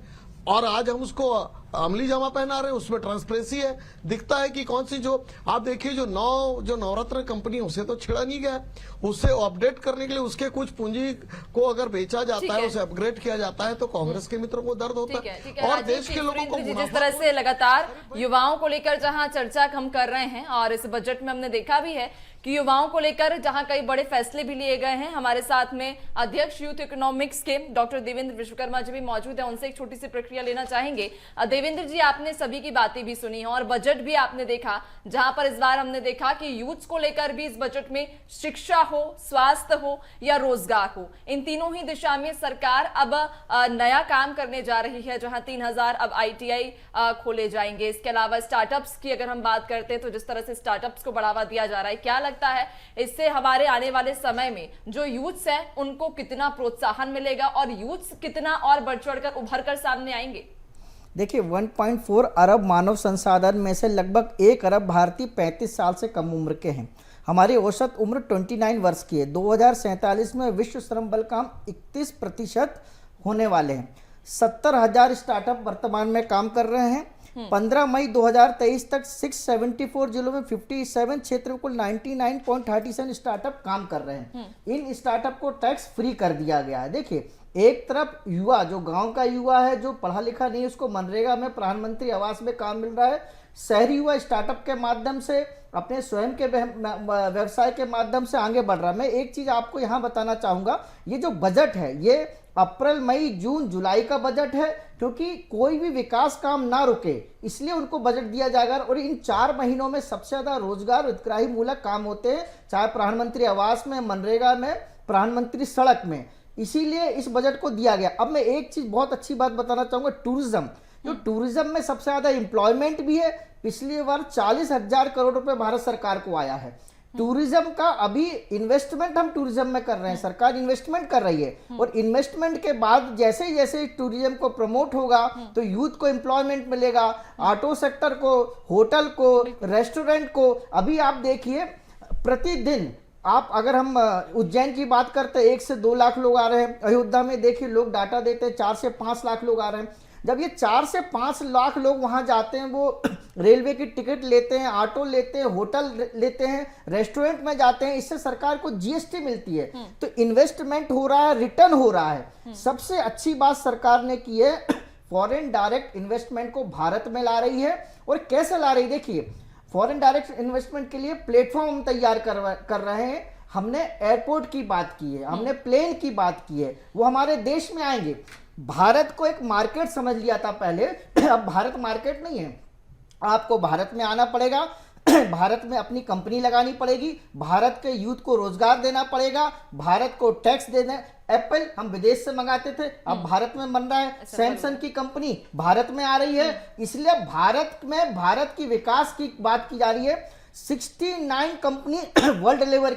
और आज हम उसको अमली जामा पहना रहे हैं। उसमें ट्रांसपेरेंसी है, दिखता है कि कौन सी, जो आप देखिए जो नवरत्न कंपनी, उसे तो छेड़ा नहीं गया। उससे अपडेट करने के लिए उसके कुछ पूंजी को अगर बेचा जाता है, उसे अपग्रेड किया जाता है, तो कांग्रेस के मित्रों को दर्द होता है। और देश के लोगों को जिस तरह से लगातार युवाओं को लेकर जहां चर्चा हम कर रहे हैं, और इस बजट में हमने देखा भी है कि युवाओं को लेकर जहां कई बड़े फैसले भी लिए गए हैं। हमारे साथ में अध्यक्ष यूथ इकोनॉमिक्स के डॉक्टर देवेंद्र विश्वकर्मा जी भी मौजूद हैं, उनसे एक छोटी सी प्रक्रिया लेना चाहेंगे। देवेंद्र जी, आपने सभी की बातें भी सुनी हैं और बजट भी आपने देखा, जहां पर इस बार हमने देखा कि यूथ को लेकर भी इस बजट में शिक्षा हो, स्वास्थ्य हो या रोजगार हो, इन तीनों ही दिशा में सरकार अब नया काम करने जा रही है, जहां 3000 अब ITI खोले जाएंगे। इसके अलावा स्टार्टअप्स की अगर हम बात करते हैं तो जिस तरह से स्टार्टअप्स को बढ़ावा दिया जा रहा है, क्या लगता है इससे हमारे आने वाले समय में जो यूथ्स हैं उनको कितना प्रोत्साहन मिलेगा और यूथ्स कितना और बढ़ चढ़कर उभर कर सामने आएंगे? देखिए, 1.4 अरब मानव संसाधन में से लगभग 1 अरब भारतीय 35 साल से कम उम्र के हैं। हमारी औसत उम्र 29 वर्ष की है। 2047 में विश्व श्रम बल का 31% होने वाले हैं। 70,000 स्टार्टअप वर्तमान में काम कर रहे हैं। 15 मई 2023 तक 674 जिलों में 57 क्षेत्रों को 99.37 स्टार्टअप काम कर रहे हैं। इन स्टार्टअप को टैक्स फ्री कर दिया गया है। देखिए, एक तरफ युवा, जो गांव का युवा है, जो पढ़ा लिखा नहीं, उसको मनरेगा में, प्रधानमंत्री आवास में काम मिल रहा है। शहरी युवा स्टार्टअप के माध्यम से अपने स्वयं के व्यवसाय के माध्यम से आगे बढ़ रहा है। मैं एक चीज आपको यहाँ बताना चाहूंगा, ये जो बजट है ये अप्रैल, मई, जून, जुलाई का बजट है, क्योंकि कोई भी विकास काम ना रुके इसलिए उनको बजट दिया जाएगा। और इन 4 महीनों में सबसे ज्यादा रोजगार हितग्राही मूलक काम होते हैं, चाहे प्रधानमंत्री आवास में, मनरेगा में, प्रधानमंत्री सड़क में, इसीलिए इस बजट को दिया गया। अब मैं एक चीज बहुत अच्छी बात बताना चाहूंगा, टूरिज्म, जो टूरिज्म में सबसे ज्यादा एम्प्लॉयमेंट भी है। पिछली बार 40,000 करोड़ रुपए भारत सरकार को आया है टूरिज्म का। अभी इन्वेस्टमेंट हम टूरिज्म में कर रहे हैं, सरकार इन्वेस्टमेंट कर रही है, और इन्वेस्टमेंट के बाद जैसे जैसे टूरिज्म को प्रमोट होगा तो यूथ को एम्प्लॉयमेंट मिलेगा, ऑटो सेक्टर को, होटल को, रेस्टोरेंट को। अभी आप देखिए, प्रतिदिन आप, अगर हम उज्जैन की बात करते हैं, 1 से 2 लाख लोग आ रहे हैं। अयोध्या में देखिए, लोग डाटा देते हैं 4 से 5 लाख लोग आ रहे हैं। जब ये 4 से 5 लाख लोग वहां जाते हैं, वो रेलवे की टिकट लेते हैं, ऑटो लेते हैं, होटल लेते हैं, रेस्टोरेंट में जाते हैं, इससे सरकार को जीएसटी मिलती है। तो इन्वेस्टमेंट हो रहा है, रिटर्न हो रहा है। सबसे अच्छी बात सरकार ने की है, फॉरेन डायरेक्ट इन्वेस्टमेंट को भारत में ला रही है। और कैसे ला रही, देखिए, फॉरेन डायरेक्ट इन्वेस्टमेंट के लिए प्लेटफॉर्म तैयार कर रहे हैं। हमने एयरपोर्ट की बात की है, हमने प्लेन की बात की है, वो हमारे देश में आएंगे। भारत को एक मार्केट समझ लिया था पहले, अब भारत मार्केट नहीं है। आपको भारत में आना पड़ेगा, भारत में अपनी कंपनी लगानी पड़ेगी, भारत के यूथ को रोजगार देना पड़ेगा, भारत को टैक्स देना। एप्पल हम विदेश से मंगाते थे, अब भारत में बन रहा है। सैमसंग की कंपनी भारत में आ रही है। इसलिए भारत में, भारत की विकास की बात की जा रही है। 69 कंपनी वर्ल्ड लेवल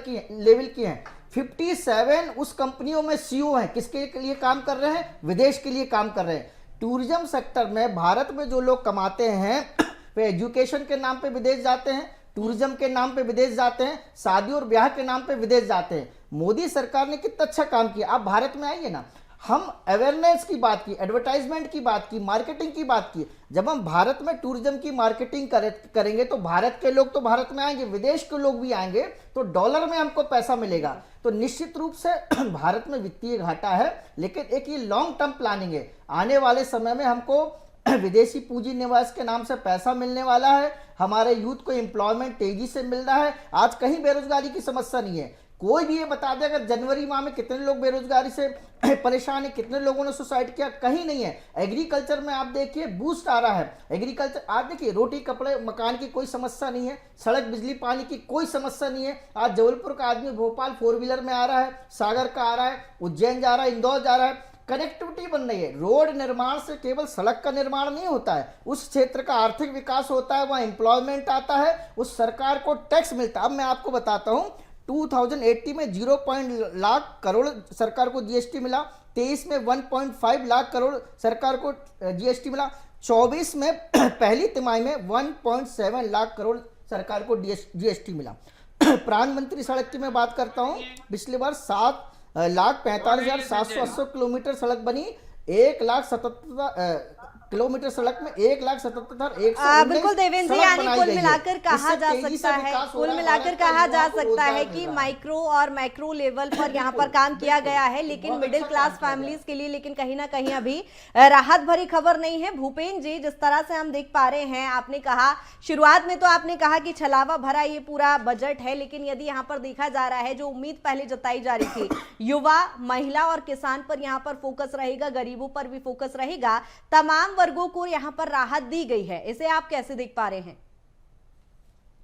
की हैं। 57 उस कंपनियों में सीईओ हैं, किसके लिए काम कर रहे हैं, विदेश के लिए काम कर रहे हैं। टूरिज्म सेक्टर में भारत में जो लोग कमाते हैं, वे एजुकेशन के नाम पे विदेश जाते हैं, टूरिज्म के नाम पे विदेश जाते हैं, शादी और ब्याह के नाम पे विदेश जाते हैं। मोदी सरकार ने कितना अच्छा काम किया। आप भारत में आइए ना, हम अवेयरनेस की बात की, एडवर्टाइजमेंट की बात की, मार्केटिंग की बात की। जब हम भारत में टूरिज्म की मार्केटिंग करेंगे तो भारत के लोग तो भारत में आएंगे, विदेश के लोग भी आएंगे, तो डॉलर में हमको पैसा मिलेगा। तो निश्चित रूप से भारत में वित्तीय घाटा है, लेकिन एक ये लॉन्ग टर्म प्लानिंग है। आने वाले समय में हमको विदेशी पूंजी निवेश के नाम से पैसा मिलने वाला है, हमारे यूथ को एम्प्लॉयमेंट तेजी से मिल रहा है। आज कहीं बेरोजगारी की समस्या नहीं है। कोई भी ये बता दे अगर जनवरी माह में कितने लोग बेरोजगारी से परेशान है, कितने लोगों ने सुसाइड किया, कहीं नहीं है। एग्रीकल्चर में आप देखिए बूस्ट आ रहा है। एग्रीकल्चर आज देखिए, रोटी कपड़े मकान की कोई समस्या नहीं है, सड़क बिजली पानी की कोई समस्या नहीं है। आज जबलपुर का आदमी भोपाल 4 व्हीलर में आ रहा है, सागर का आ रहा है, उज्जैन जा रहा है, इंदौर जा रहा है। कनेक्टिविटी बन रही है। रोड निर्माण से केवल सड़क का निर्माण नहीं होता है, उस क्षेत्र का आर्थिक विकास होता है, वहाँ एम्प्लॉयमेंट आता है, उस सरकार को टैक्स मिलता है। अब मैं आपको बताता हूँ, 2080 में 0 लाख करोड़ सरकार को जीएसटी मिला, 23 में 1.5 लाख करोड़ सरकार को जीएसटी मिला, 24 में पहली तिमाही में 1.7 लाख करोड़ सरकार को जीएसटी मिला। प्रधानमंत्री सड़क की मैं बात करता हूँ, पिछली बार 7,45,780 किलोमीटर सड़क बनी, 1,77,000 किलोमीटर सड़क में 1,77,119 बिल्कुल देवेंद्र जी, यानी कुल मिलाकर कहा जा सकता है, कुल मिलाकर कहा जा सकता है कि माइक्रो और मैक्रो लेवल पर यहाँ पर काम किया गया है, लेकिन मिडिल क्लास फैमिलीज के लिए लेकिन कहीं ना कहीं अभी राहत भरी खबर नहीं है। भूपेंद्र जी, जिस तरह से हम देख पा रहे हैं, आपने कहा शुरुआत में तो आपने कहा कि छलावा भरा ये पूरा बजट है, लेकिन यदि यहाँ पर देखा जा रहा है, जो उम्मीद पहले जताई जा रही थी, युवा, महिला और किसान पर यहाँ पर फोकस रहेगा, गरीबों पर भी फोकस रहेगा, तमाम वर्गों को यहां पर राहत दी गई है, इसे आप कैसे देख पा रहे हैं?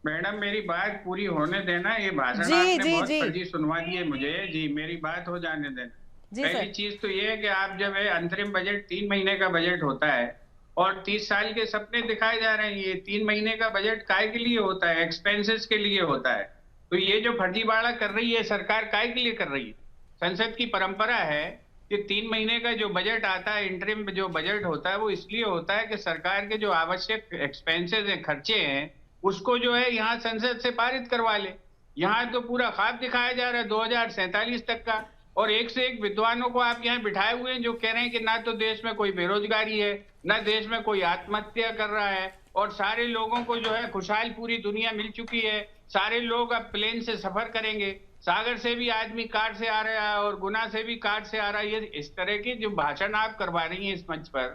मैडम, मेरी बात पूरी होने देना। ये भाषण आपने बहुत फर्जी सुनवा दिए मुझे। जी, मेरी बात हो जाने देना। पहली चीज तो ये है कि आप जब है अंतरिम बजट 3 महीने का बजट होता है और 30 साल के सपने दिखाए जा रहे हैं। ये 3 महीने का बजट काय के लिए होता है? एक्सपेंसेस के लिए होता है। तो ये जो फर्जीवाड़ा कर रही है सरकार, काय के लिए कर रही है? संसद की परंपरा है कि 3 महीने का जो बजट आता है, इंटरिम जो बजट होता है, वो इसलिए होता है कि सरकार के जो आवश्यक एक्सपेंसेस हैं, खर्चे हैं, उसको जो है यहाँ संसद से पारित करवा ले। यहाँ तो पूरा ख्वाब दिखाया जा रहा है 2047 तक का, और एक से एक विद्वानों को आप यहाँ बिठाए हुए हैं जो कह रहे हैं कि ना तो देश में कोई बेरोजगारी है, ना देश में कोई आत्महत्या कर रहा है, और सारे लोगों को जो है खुशहाल पूरी दुनिया मिल चुकी है। सारे लोग अब प्लेन से सफर करेंगे, सागर से भी आदमी कार से आ रहा है और गुना से भी कार से आ रहा है। ये इस तरह की जो भाषण आप करवा रही हैं इस मंच पर,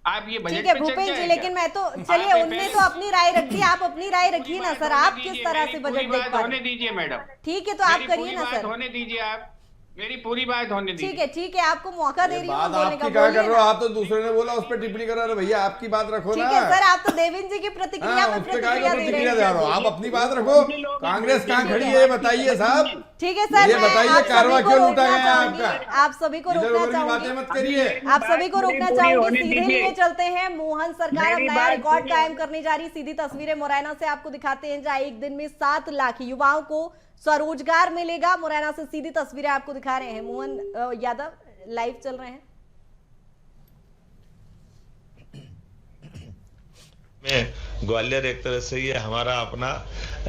आप ये बजट ठीक है पे भूपेंद्र चर्चा जी, है लेकिन क्या? मैं तो चलिए आप उनने पहले- तो अपनी राय रखी, आप अपनी राय रखिए ना सर, आप किस तरह से बजट देख पा होने रहे हैं? दीजिए मैडम, ठीक है तो आप मेरी करिए पूरी ना बात सर। होने दीजिए, आप मेरी पूरी बात होने दीजिए। ठीक है आपको मौका दे रही हूँ बात बोलने का, आपकी क्या बोलिए कर रहे हो? ना। आप तो दूसरे ने बोला उस पर टिप्पणी कर रहे हो। भैया आपकी बात रखो ना। ठीक है सर, आप तो देवेंद्र जी की प्रतिक्रिया में उस पे प्रतिक्रिया दे रहे प्रतिक्रिया दे हैं। रहे हो, आप अपनी बात रखो। कांग्रेस कहाँ खड़ी है ये बताइए साहब। ठीक है सर, ये मैं बताइए आप कारवा सभी को क्यों लूटा रोकना गया है चाहूंगी, आपका? आप सभी को इधर रोकना उधर की बातें चाहूंगी, मत करिए। आप सभी को रोकना चाहूंगी। सीधे लिए चलते हैं, मोहन सरकार अब मेरी नया बात रिकॉर्ड सुनिए। कायम करने जा रही। सीधी तस्वीरें मुरैना से आपको दिखाते हैं, जहां एक दिन में 7 लाख युवाओं को स्वरोजगार मिलेगा। मुरैना से सीधी तस्वीरें आपको दिखा रहे हैं, मोहन यादव लाइव चल रहे हैं। में ग्वालियर एक तरह से ये हमारा अपना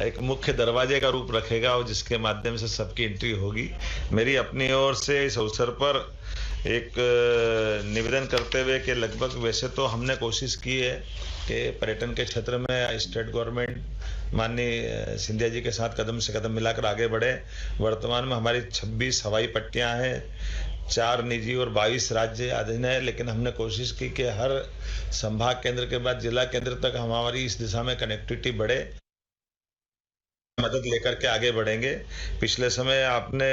एक मुख्य दरवाजे का रूप रखेगा और जिसके माध्यम से सबकी एंट्री होगी। मेरी अपनी ओर से इस अवसर पर एक निवेदन करते हुए कि लगभग वैसे तो हमने कोशिश की है कि पर्यटन के क्षेत्र में स्टेट गवर्नमेंट माननीय सिंधिया जी के साथ कदम से कदम मिलाकर आगे बढ़े। वर्तमान में हमारी 26 हवाई पट्टियां हैं, 4 निजी और 22 राज्य अधीन है, लेकिन हमने कोशिश की कि हर संभाग केंद्र के बाद जिला केंद्र तक हमारी इस दिशा में कनेक्टिविटी बढ़े, मदद लेकर के आगे बढ़ेंगे। पिछले समय आपने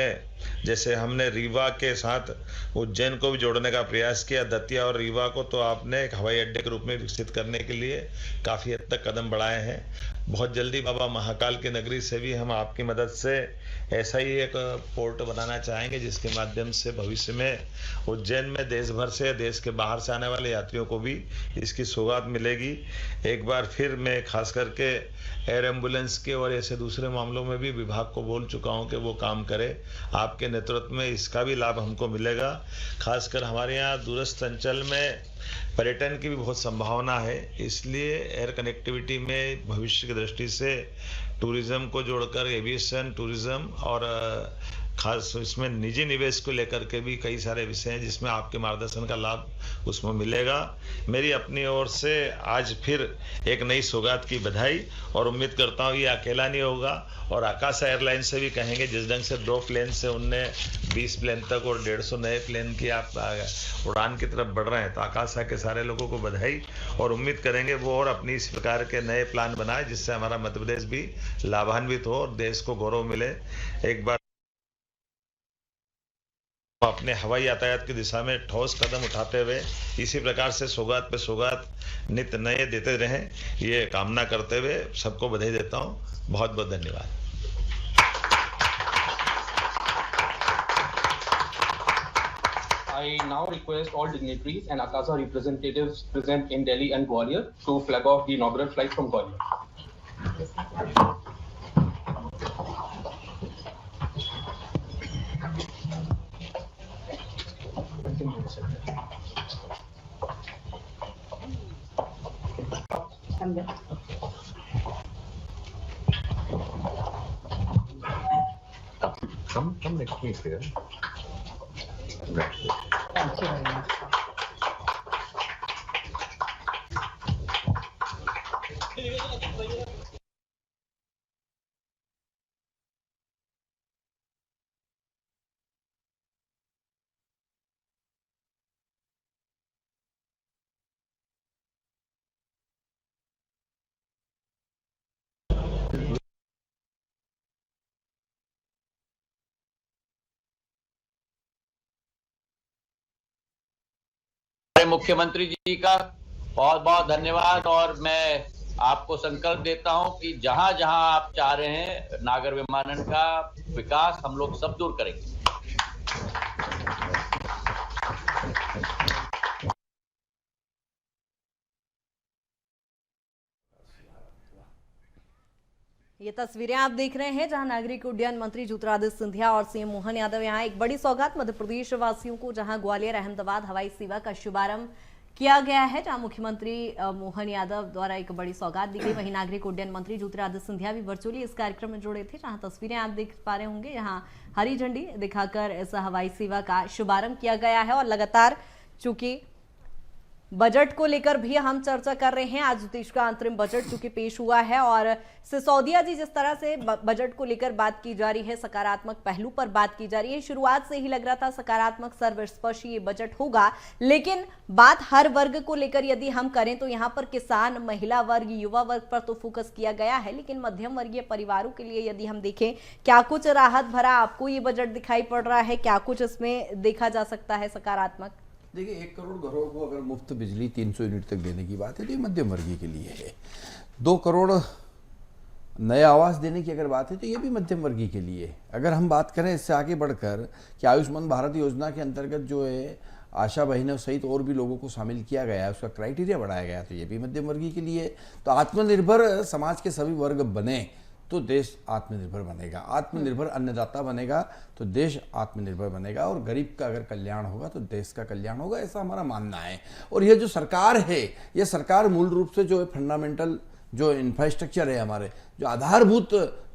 जैसे हमने रीवा के साथ उज्जैन को भी जोड़ने का प्रयास किया, दतिया और रीवा को तो आपने एक हवाई अड्डे के रूप में विकसित करने के लिए काफ़ी हद तक कदम बढ़ाए हैं। बहुत जल्दी बाबा महाकाल की नगरी से भी हम आपकी मदद से ऐसा ही एक पोर्ट बनाना चाहेंगे जिसके माध्यम से भविष्य में उज्जैन में देश भर से, देश के बाहर से आने वाले यात्रियों को भी इसकी सौगात मिलेगी। एक बार फिर मैं खास करके एयर एम्बुलेंस के और ऐसे दूसरे मामलों में भी विभाग को बोल चुका हूं कि वो काम करे। आपके नेतृत्व में इसका भी लाभ हमको मिलेगा। खासकर हमारे यहाँ दूरस्थ अंचल में पर्यटन की भी बहुत संभावना है, इसलिए एयर कनेक्टिविटी में भविष्य की दृष्टि से टूरिज्म को जोड़कर एविएशन टूरिज्म और खास इसमें निजी निवेश को लेकर के भी कई सारे विषय हैं जिसमें आपके मार्गदर्शन का लाभ उसमें मिलेगा। मेरी अपनी ओर से आज फिर एक नई सौगात की बधाई और उम्मीद करता हूँ ये अकेला नहीं होगा। और आकाश एयरलाइन से भी कहेंगे जिस ढंग से 2 प्लेन से उनने 20 प्लेन तक और 150 नए प्लेन की आप उड़ान की तरफ बढ़ रहे हैं, तो आकाशा के सारे लोगों को बधाई और उम्मीद करेंगे वो और अपनी इस प्रकार के नए प्लान बनाए जिससे हमारा मध्य प्रदेश भी लाभान्वित हो और देश को गौरव मिले। एक बार अपने हवाई यातायात की दिशा में ठोस कदम उठाते हुए इसी प्रकार से सौगात पे सौगात नित्य नए देते रहें, ये कामना करते हुए सबको बधाई देता हूँ। बहुत बहुत धन्यवाद। I now request all dignitaries and Akasa representatives present in Delhi and Gwalior to flag off the inaugural flight from Gwalior. Come next week here. मुख्यमंत्री जी का बहुत बहुत धन्यवाद और मैं आपको संकल्प देता हूं कि जहां जहां आप चाह रहे हैं नागर विमानन का विकास हम लोग सब दूर करेंगे। ये तस्वीरें आप देख रहे हैं जहां नागरिक उड्डयन मंत्री ज्योतिरादित्य सिंधिया और सीएम मोहन यादव यहां एक बड़ी सौगात मध्य प्रदेश वासियों को, जहां ग्वालियर अहमदाबाद हवाई सेवा का शुभारंभ किया गया है, जहां मुख्यमंत्री मोहन यादव द्वारा एक बड़ी सौगात दी गई। वहीं नागरिक उड्डयन मंत्री ज्योतिरादित्य सिंधिया भी वर्चुअली इस कार्यक्रम में जुड़े थे, जहां तस्वीरें आप देख पा रहे होंगे। यहाँ हरी झंडी दिखाकर इस हवाई सेवा का शुभारंभ किया गया है। और लगातार चूंकि बजट को लेकर भी हम चर्चा कर रहे हैं, आज देश का अंतरिम बजट चूंकि पेश हुआ है और सिसोदिया जी जिस तरह से बजट को लेकर बात की जा रही है, सकारात्मक पहलू पर बात की जा रही है, शुरुआत से ही लग रहा था सकारात्मक सर्वस्पर्शी ये बजट होगा। लेकिन बात हर वर्ग को लेकर यदि हम करें तो यहाँ पर किसान, महिला वर्ग, युवा वर्ग पर तो फोकस किया गया है, लेकिन मध्यम वर्गीय परिवारों के लिए यदि हम देखें, क्या कुछ राहत भरा आपको ये बजट दिखाई पड़ रहा है? क्या कुछ इसमें देखा जा सकता है सकारात्मक? देखिए, 1 करोड़ घरों को अगर मुफ्त बिजली 300 यूनिट तक देने की बात है तो ये मध्यम वर्गीय के लिए है। 2 करोड़ नए आवास देने की अगर बात है तो ये भी मध्यम वर्गीय के लिए है। अगर हम बात करें इससे आगे बढ़कर कि आयुष्मान भारत योजना के अंतर्गत जो है आशा बहनों सहित और भी लोगों को शामिल किया गया है, उसका क्राइटेरिया बढ़ाया गया, तो ये भी मध्यम वर्गीय के लिए है। तो आत्मनिर्भर समाज के सभी वर्ग बने तो देश आत्मनिर्भर बनेगा, आत्मनिर्भर अन्नदाता बनेगा तो देश आत्मनिर्भर बनेगा, और गरीब का अगर कल्याण होगा तो देश का कल्याण होगा, ऐसा हमारा मानना है। और ये जो सरकार है, ये सरकार मूल रूप से जो फंडामेंटल जो इंफ्रास्ट्रक्चर है, हमारे जो आधारभूत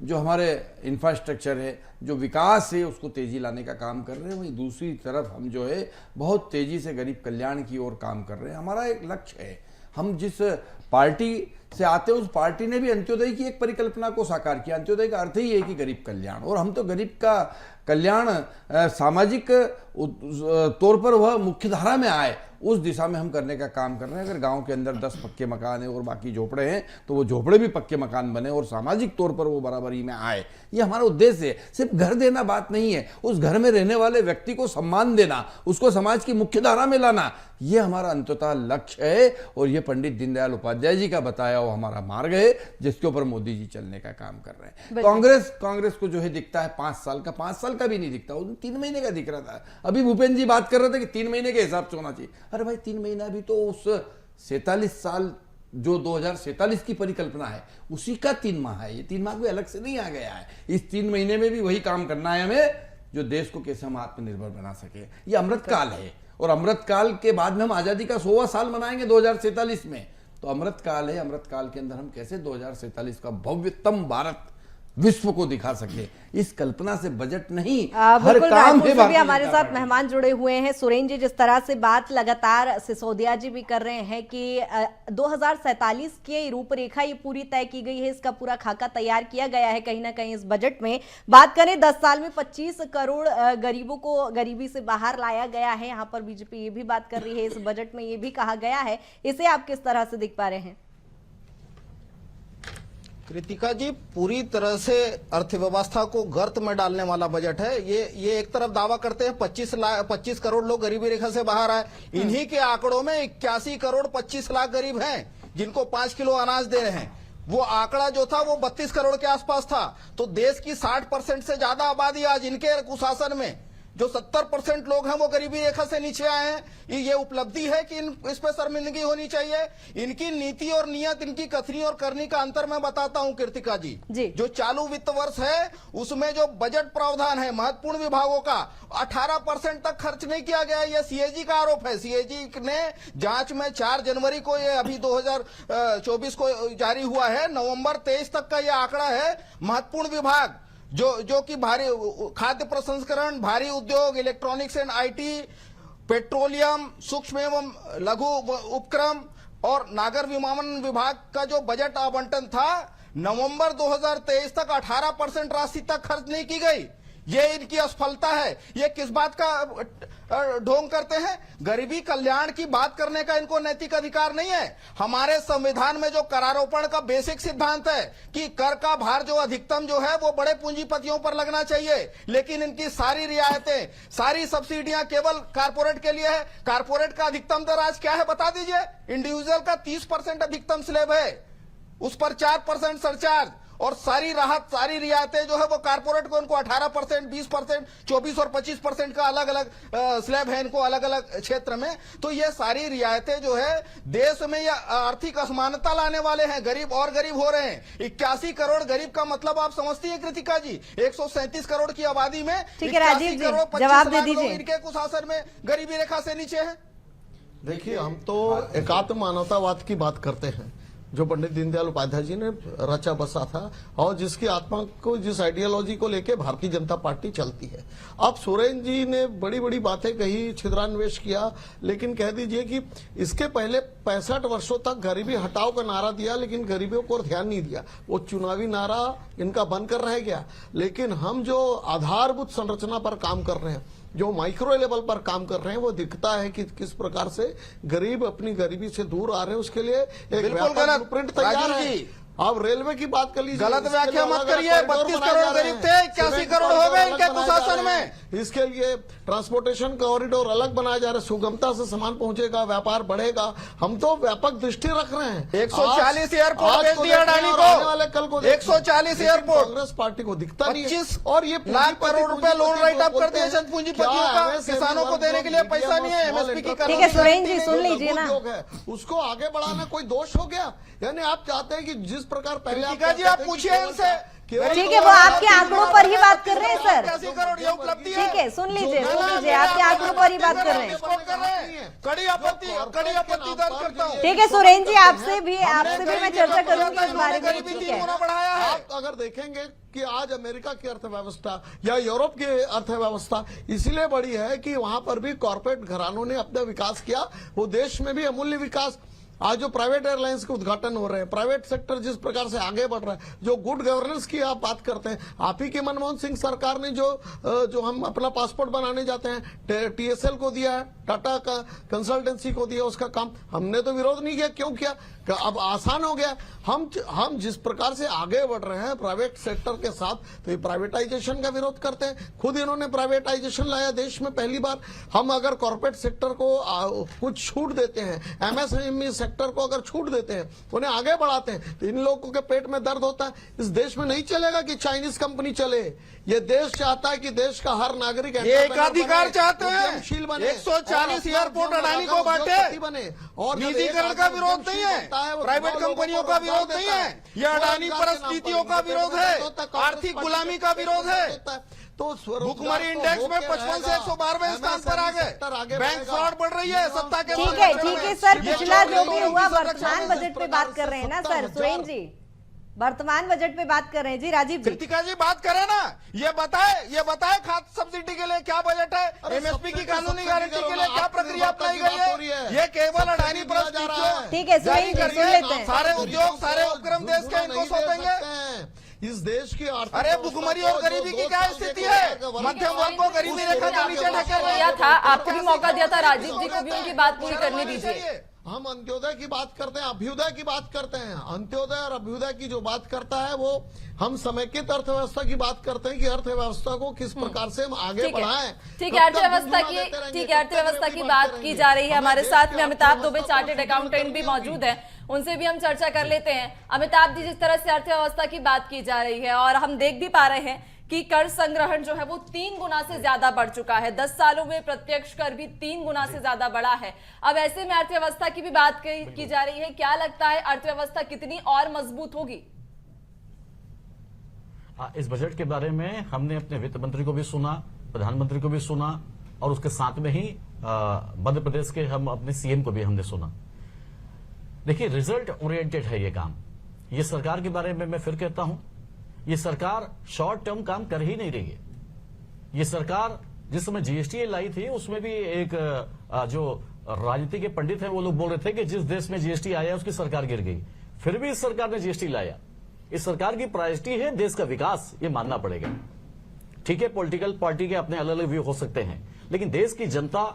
जो हमारे इंफ्रास्ट्रक्चर है, जो विकास है, उसको तेजी लाने का काम कर रहे हैं। वहीं दूसरी तरफ हम जो है बहुत तेजी से गरीब कल्याण की ओर काम कर रहे हैं। हमारा एक लक्ष्य है, हम जिस पार्टी से आते हैं उस पार्टी ने भी अंत्योदय की एक परिकल्पना को साकार किया। अंत्योदय का अर्थ ही है कि गरीब कल्याण, और हम तो गरीब का कल्याण सामाजिक तौर पर वह मुख्य धारा में आए उस दिशा में हम करने का काम कर रहे हैं। अगर गांव के अंदर 10 पक्के मकान है और बाकी झोपड़े हैं तो वो झोपड़े भी पक्के मकान बने और सामाजिक तौर पर वो बराबरी में आए, ये हमारा उद्देश्य है। सिर्फ घर देना बात नहीं है, उस घर में रहने वाले व्यक्ति को सम्मान देना, उसको समाज की मुख्य धारा में लाना, ये हमारा अंततः लक्ष्य है। और ये पंडित दीनदयाल उपाध्याय जी का बताया वो हमारा मार्ग है, जिसके ऊपर मोदी जी चलने का काम कर रहे हैं। कांग्रेस को जो है दिखता है 5 साल का, 5 साल का भी नहीं दिखता, वो 3 महीने का दिख रहा था। अभी भूपेंद्र जी बात कर रहे थे कि 3 महीने के हिसाब से होना चाहिए। अरे भाई, 3 महीना भी तो उस 47 साल जो 2047 की परिकल्पना है उसी का 3 माह है। ये 3 माह कोई अलग से नहीं आ गया है। इस 3 महीने में भी वही काम करना है हमें, जो देश को कैसे हम आत्मनिर्भर बना सके। ये अमृत काल है, और अमृत काल के बाद में हम आजादी का 100वां साल मनाएंगे 2047 में। तो अमृत काल है, अमृत काल के अंदर हम कैसे 2047 का भव्यतम भारत विश्व को दिखा सके, इस कल्पना से बजट नहीं, हर काम है। भी हमारे साथ मेहमान जुड़े हुए हैं। सुरेंद्र जी, जिस तरह से बात लगातार सिसोदिया जी भी कर रहे हैं कि 2047 की रूपरेखा ये पूरी तय की गई है, इसका पूरा खाका तैयार किया गया है कहीं ना कहीं इस बजट में। बात करें 10 साल में 25 करोड़ गरीबों को गरीबी से बाहर लाया गया है, यहाँ पर बीजेपी ये भी बात कर रही है, इस बजट में ये भी कहा गया है। इसे आप किस तरह से देख पा रहे हैं? कृतिका जी, पूरी तरह से अर्थव्यवस्था को गर्त में डालने वाला बजट है। ये एक तरफ दावा करते हैं 25 करोड़ लोग गरीबी रेखा से बाहर आए, इन्हीं के आंकड़ों में 81 करोड़ 25 लाख गरीब हैं जिनको 5 किलो अनाज दे रहे हैं। वो आंकड़ा जो था वो 32 करोड़ के आसपास था। तो देश की 60% से ज्यादा आबादी आज इनके कुशासन में, जो 70% लोग हैं वो गरीबी रेखा से नीचे आए हैं। ये उपलब्धि है कि इस पे शर्मिंदगी होनी चाहिए। इनकी नीति और नियत, इनकी कथनी और करनी का अंतर मैं बताता हूं कृतिका जी। जो चालू वित्त वर्ष है उसमें जो बजट प्रावधान है महत्वपूर्ण विभागों का 18% तक खर्च नहीं किया गया। ये सीएजी का आरोप है। सीएजी ने जांच में 4 जनवरी को, ये अभी 2024 को जारी हुआ है, नवंबर 23 तक का ये आंकड़ा है। महत्वपूर्ण विभाग जो कि भारी खाद्य प्रसंस्करण, भारी उद्योग, इलेक्ट्रॉनिक्स एंड आईटी, पेट्रोलियम, सूक्ष्म एवं लघु उपक्रम और नागर विमानन विभाग का जो बजट आवंटन था नवंबर 2023 तक 18% राशि तक खर्च नहीं की गई। ये इनकी असफलता है। ये किस बात का ढोंग करते हैं? गरीबी कल्याण की बात करने का इनको नैतिक अधिकार नहीं है। हमारे संविधान में जो करारोपण का बेसिक सिद्धांत है कि कर का भार जो अधिकतम जो है वो बड़े पूंजीपतियों पर लगना चाहिए, लेकिन इनकी सारी रियायतें, सारी सब्सिडियां केवल कारपोरेट के लिए है। कारपोरेट का अधिकतम दर आज क्या है बता दीजिए? इंडिविजुअल का 30% अधिकतम स्लैब है, उस पर 4% सरचार्ज, और सारी राहत, सारी रियायतें जो है वो कारपोरेट को इनको 18%, 20%, 24 और 25% का अलग अलग स्लैब है इनको अलग अलग क्षेत्र में। तो ये सारी रियायतें जो है देश में ये आर्थिक असमानता लाने वाले हैं। गरीब और गरीब हो रहे हैं। 81 करोड़ गरीब का मतलब आप समझती है कृतिका जी? 137 करोड़ की आबादी में 81 करोड़ 25 लाख लोग इनके कुशासन में गरीबी रेखा से नीचे है। देखिए, हम तो एकात्म मानवतावाद की बात करते हैं, जो पंडित दीनदयाल उपाध्याय जी ने रचा बसा था और जिसकी आत्मा को, जिस आइडियोलॉजी को लेके भारतीय जनता पार्टी चलती है। अब सोरेन जी ने बड़ी बड़ी बातें कही, छिद्रान्वेष किया, लेकिन कह दीजिए कि इसके पहले 65 वर्षों तक गरीबी हटाओ का नारा दिया, लेकिन गरीबियों को ध्यान नहीं दिया। वो चुनावी नारा इनका बनकर रह गया। लेकिन हम जो आधारभूत संरचना पर काम कर रहे हैं, जो माइक्रो लेवल पर काम कर रहे हैं, वो दिखता है कि किस प्रकार से गरीब अपनी गरीबी से दूर आ रहे हैं। उसके लिए एक व्यापक प्रिंट तैयार है। आप रेलवे की बात कर लीजिए, गलत व्याख्या मत करिए। 32 करोड़ गरीब थे, 81 करोड़ हो गए इनके कुशासन में। इसके लिए ट्रांसपोर्टेशन कॉरिडोर अलग बनाया जा रहा है, सुगमता से सामान पहुंचेगा, व्यापार बढ़ेगा। हम तो व्यापक दृष्टि रख रहे हैं। 140 एयरपोर्ट भेज दिया अडानी को, आने वाले कल को 140 एयरपोर्ट। कांग्रेस पार्टी को दिखता नहीं है। 25 और ये लाख करोड़ रुपए लोन राइट अप कर दिए चंद पूंजीपतियों का। किसानों को देने के लिए पैसा नहीं है, एमएसपी की। ठीक है सुरेन जी, सुन लीजिए ना, उसको आगे बढ़ाना कोई दोष हो गया? यानी आप चाहते हैं कि जिस प्रकार पहले जी आप पूछिए इनसे। ठीक है, वो आपके आंकड़ों पर ही बात कर रहे हैं सर। 80 करोड़ ये उपलब्धि है। ठीक है, सुन लीजिए, आपके आंकड़ों पर ही बात कर रहे हैं। कड़ी आपत्ति दर्ज करता हूँ। ठीक है सुरेन जी, आपसे भी मैं चर्चा करूंगी इस बारे में। ठीक है, आप अगर देखेंगे कि आज अमेरिका की अर्थव्यवस्था या यूरोप की अर्थव्यवस्था इसलिए बड़ी है कि वहां पर भी कॉर्पोरेट घरानों ने अपना विकास किया। वो देश में भी अमूल्य विकास। आज जो प्राइवेट एयरलाइंस के उद्घाटन हो रहे हैं, प्राइवेट सेक्टर जिस प्रकार से आगे बढ़ रहा है, जो गुड गवर्नेंस की आप बात करते हैं, आप ही के मनमोहन सिंह सरकार ने जो हम अपना पासपोर्ट बनाने जाते हैं, टीएसएल को दिया है, टाटा का कंसल्टेंसी को दिया, उसका काम हमने तो विरोध नहीं किया। क्यों किया? अब आसान हो गया। हम जिस प्रकार से आगे बढ़ रहे हैं प्राइवेट सेक्टर के साथ, तो ये प्राइवेटाइजेशन का विरोध करते हैं। खुद इन्होंने प्राइवेटाइजेशन लाया देश में पहली बार। हम अगर कॉर्पोरेट सेक्टर को कुछ छूट देते हैं, एमएसएमई सेक्टर को अगर छूट देते हैं, उन्हें आगे बढ़ाते हैं, तो इन लोगों के पेट में दर्द होता है। इस देश में नहीं चलेगा कि चाइनीज कंपनी चले। ये देश चाहता है कि देश का हर नागरिक एकाधिकार चाहते हैं, उद्यमशील बने, 140 एयरपोर्ट अडानी को बांटे बने। और निजीकरण का विरोध नहीं है, प्राइवेट कंपनियों का विरोध नहीं है, यह अडानी परिस्थितियों का विरोध है, आर्थिक गुलामी का विरोध है। तो भुखमरी इंडेक्स में 55 से 112वें स्थान पर आ गए। बैंक फ्रॉड बढ़ रही है सत्ता के। ठीक है सर, पिछला जो भी हुआ, वर्तमान बजट पे बात कर रहे हैं ना सर सुरेन जी, वर्तमान बजट पे बात कर रहे हैं जी। राजीव जी, कृतिका जी बात करें ना, ये बताए खाद्य सब्सिडी के लिए क्या बजट है, एमएसपी की कानूनी गारंटी के लिए क्या प्रक्रिया अपनाई गई है। ये केवल अडानी परिस्थितियों। ठीक है सुरेन जी, सुन लेते हैं। सारे उद्योग, सारे उपक्रम देश के इनको सौंपेंगे। इस देश की अरे भुखमरी और गरीबी की क्या स्थिति है? मध्यम वर्ग को गरीबी रेखा के नीचे ढकेल दिया था। आपको भी मौका दिया था राजीव जी को भी उनकी बात पूरी करने दीजिए। हम अंत्योदय की बात करते हैं, अभ्युदय की बात करते हैं। अंत्योदय और अभ्युदय की जो बात करता है, वो हम समेकित अर्थव्यवस्था की बात करते हैं कि अर्थव्यवस्था को किस प्रकार से हम आगे बढ़ाएं। ठीक है, अर्थव्यवस्था की बात की जा रही है। हमारे साथ में अमिताभ दुबे चार्टेड अकाउंटेंट भी मौजूद है, उनसे भी हम चर्चा कर लेते हैं। अमिताभ जी, जिस तरह से अर्थव्यवस्था की बात की जा रही है और हम देख भी पा रहे हैं कि कर संग्रहण जो है वो 3 गुना से ज्यादा बढ़ चुका है। 10 सालों में प्रत्यक्ष कर भी 3 गुना से ज्यादा बढ़ा है। अब ऐसे में अर्थव्यवस्था की भी बात की जा रही है। क्या लगता है अर्थव्यवस्था कितनी और मजबूत होगी? इस बजट के बारे में हमने अपने वित्त मंत्री को भी सुना, प्रधानमंत्री को भी सुना, और उसके साथ में ही मध्य प्रदेश के हम अपने सीएम को भी हमने सुना। देखिए, रिजल्ट ओरिएंटेड है ये काम। ये सरकार के बारे में मैं फिर कहता हूं, ये सरकार शॉर्ट टर्म काम कर ही नहीं रही है। ये सरकार जिस समय जीएसटी लाई थी, उसमें भी एक जो राजनीति के पंडित हैं वो लोग बोल रहे थे कि जिस देश में जीएसटी आया उसकी सरकार गिर गई। फिर भी इस सरकार ने जीएसटी लाया। इस सरकार की प्रायोरिटी है देश का विकास, ये मानना पड़ेगा। ठीक है, पॉलिटिकल पार्टी के अपने अलग अलग व्यू हो सकते हैं, लेकिन देश की जनता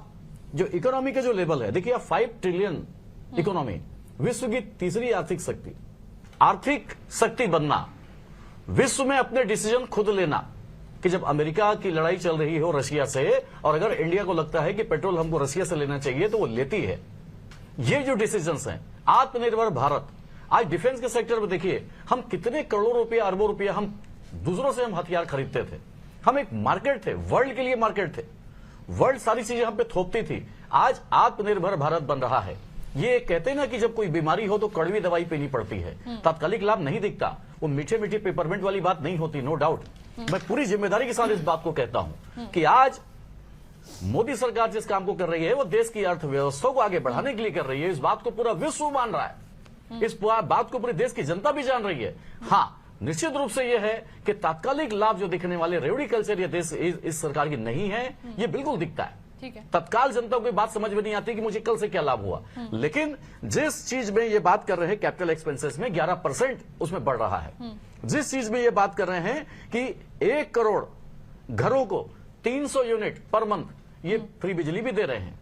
जो इकोनॉमी का जो लेवल है, देखिए 5 ट्रिलियन इकोनॉमी, विश्व की तीसरी आर्थिक शक्ति बनना, विश्व में अपने डिसीजन खुद लेना, कि जब अमेरिका की लड़ाई चल रही हो रशिया से, और अगर इंडिया को लगता है कि पेट्रोल हमको रशिया से लेना चाहिए तो वो लेती है। ये जो डिसीजंस हैं, आत्मनिर्भर भारत। आज डिफेंस के सेक्टर में देखिए, हम कितने करोड़ों रुपया, अरबों रुपया हम दूसरों से हम हथियार खरीदते थे। हम एक मार्केट थे, वर्ल्ड के लिए मार्केट थे, वर्ल्ड सारी चीजें हम पे थोपती थी। आज आत्मनिर्भर भारत बन रहा है। ये कहते हैं ना कि जब कोई बीमारी हो तो कड़वी दवाई पीनी पड़ती है, तात्कालिक लाभ नहीं दिखता, वो मीठे मीठे पेपरमेंट वाली बात नहीं होती, नो डाउट। मैं पूरी जिम्मेदारी के साथ इस बात को कहता हूं कि आज मोदी सरकार जिस काम को कर रही है वो देश की अर्थव्यवस्था को आगे बढ़ाने के लिए कर रही है। इस बात को पूरा विश्व मान रहा है, इस बात को पूरे देश की जनता भी जान रही है। हाँ, निश्चित रूप से यह है कि तात्कालिक लाभ जो दिखने वाले रेवड़ी कल्चर ये देश इस सरकार की नहीं है, ये बिल्कुल दिखता है। ठीक है। तत्काल जनता को बात समझ में नहीं आती कि मुझे कल से क्या लाभ हुआ, लेकिन जिस चीज में ये बात कर रहे हैं कैपिटल एक्सपेंसेस में 11% उसमें बढ़ रहा है, जिस चीज में ये बात कर रहे हैं कि 1 करोड़ घरों को 300 यूनिट पर मंथ ये फ्री बिजली भी दे रहे हैं।